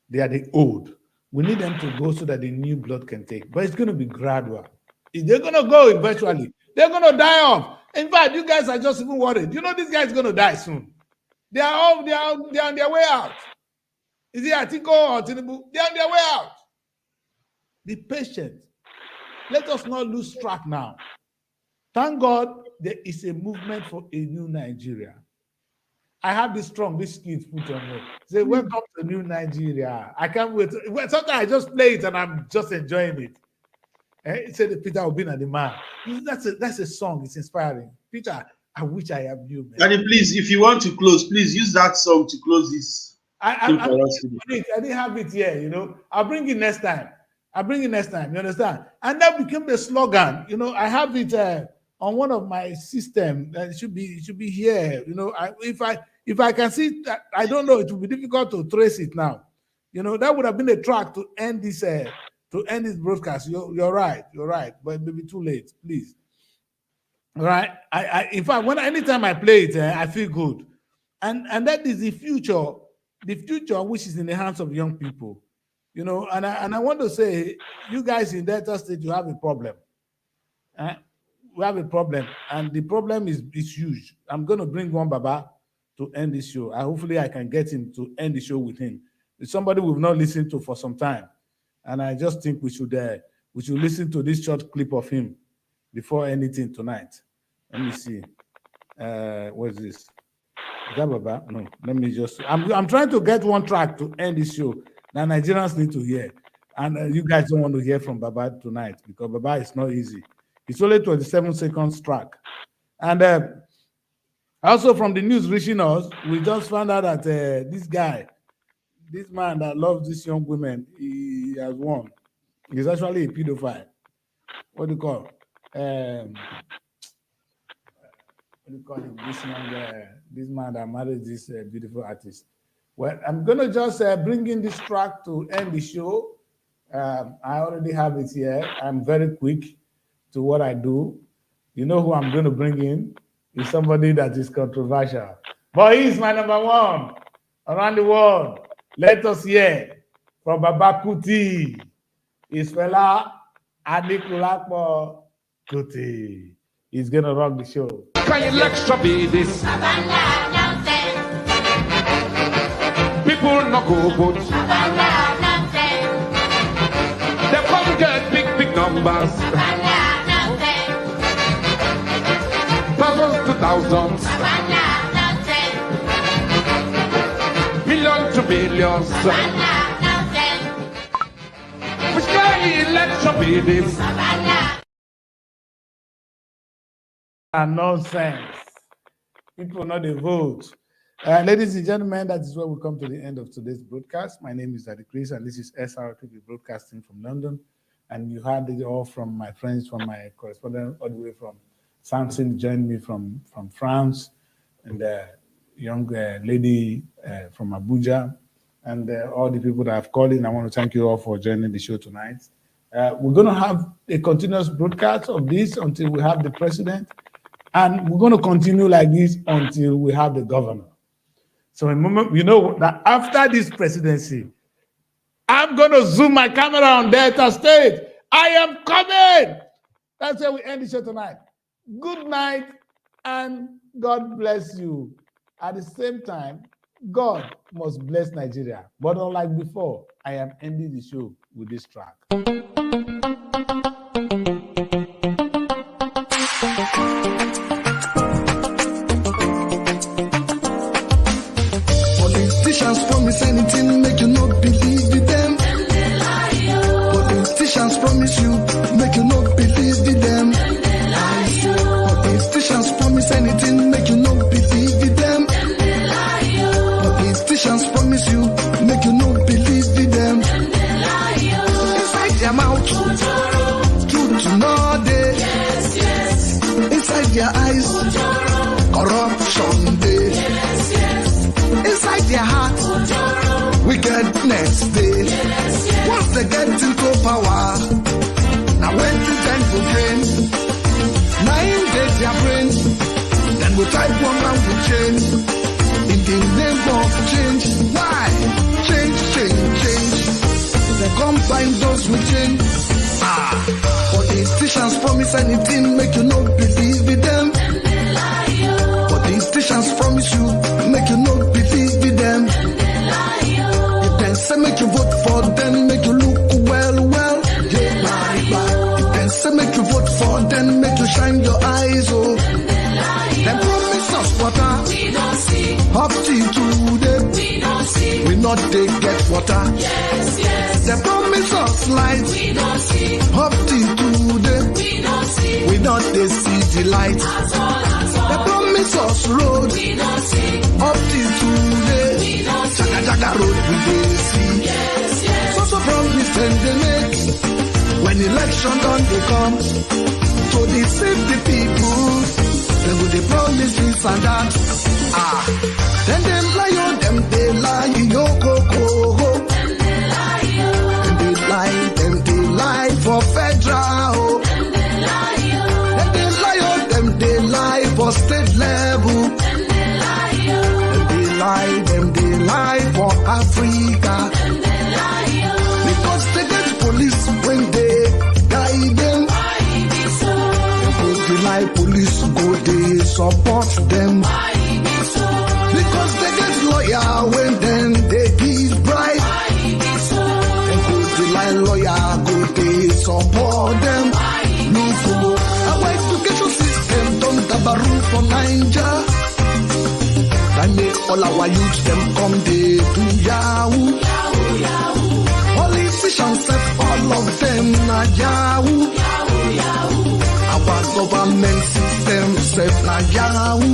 They are the old. We need them to go so that the new blood can take. But it's going to be gradual. They're going to go eventually. They're going to die off. In fact, you guys are just even worried. You know this guy is going to die soon. They are on their way out. Is it Atiko or Tinubu? They're on their way out. Be patient. Let us not lose track now. Thank God there is a movement for a new Nigeria. I have this kids put on me. Say, welcome to new Nigeria. I can't wait. Sometimes I just play it and I'm just enjoying it. It said Peter Obi and the man. That's a song. It's inspiring. Peter, I wish I have you, man. Daddy, please, if you want to close, please use that song to close this. I didn't have it here, you know. I'll bring it next time. You understand? And that became the slogan. You know, I have it on one of my systems. It should be here. You know, if I can see that, I don't know. It will be difficult to trace it now. You know, that would have been a track to end this broadcast. You're right. But it may be too late. Please. All right. In fact, anytime I play it, I feel good. And that is the future. The future, which is in the hands of young people, you know, and I want to say, you guys in Delta State, you have a problem. We have a problem, and the problem is huge. I'm going to bring one Baba to end this show. Hopefully, I can get him to end the show with him. It's somebody we've not listened to for some time, and I just think we should listen to this short clip of him before anything tonight. Let me see. What's this? Is that Baba? No, let me just. I'm trying to get one track to end this show that Nigerians need to hear, and you guys don't want to hear from Baba tonight because Baba is not easy. It's only 27 seconds track, and also from the news reaching us, we just found out that this man that loves these young women, he has won. He's actually a pedophile. What do you call? What do you call him? This man that married this beautiful artist. Well, I'm gonna just bring in this track to end the show. I already have it here. I'm very quick to what I do. You know who I'm going to bring in? Is somebody that is controversial, but he's my number one around the world. Let us hear from Baba Kuti. His fella Anikulapo Kuti. He's gonna rock the show. Can you lecture me this? People no go vote. They come get big numbers. Thousands to thousands. Millions to millions. Which kind of lecture me this? Nonsense. People know the vote. Ladies and gentlemen, that is where we come to the end of today's broadcast. My name is Daddy Chris, and this is SRTV broadcasting from London. And you heard it all from my friends, from my correspondent, all the way from Samson, joined me from France, and the young lady from Abuja, and all the people that have called in. I want to thank you all for joining the show tonight. We're going to have a continuous broadcast of this until we have the president. And we're going to continue like this until we have the governor. So in a moment, you know that after this presidency, I'm going to zoom my camera on Delta State. I am coming. That's where we end the show tonight. Good night and God bless you. At the same time, God must bless Nigeria. But unlike before, I am ending the show with this track. Politicians promise anything, make you not believe in them. Politicians promise you their eyes, corruption day. Inside their heart, wickedness day. Once they get into power, now when the time for gain, nine days their brain, then we type one man will change. In the name of change, why? Change. They combine those with change. Politicians promise anything, make you no believe in them. Politicians promise you, make you no believe in them. If they say make you vote for them, make you look well. If they say make you vote for them, make you shine your eyes, oh. They promise us water, we don't see. Up till today, we don't see. We not they get water. Yes. They promise us light, we don't see. Up till today, we don't see. We not they see the light. That's all. They promise us road, we don't see. Up till today, we don't see. Jaga road we dey see. Yes. So promise them they make. When election done they come to deceive the people. Then will they promise this and that? Then they lie on them, they lie, yo, go. Then they lie for federal. Then they lie on them, they lie for state level. Then they lie for Africa. Because they get police when they guide them. Like police go, they support them. Because they get lawyer when then they give bribe. And go to like lawyer, go they support them. No follow our education system don't dabaru for Niger. That make all our youth them come they do yahoo. Politicians set all of them na yahoo. Our government system says na yahoo.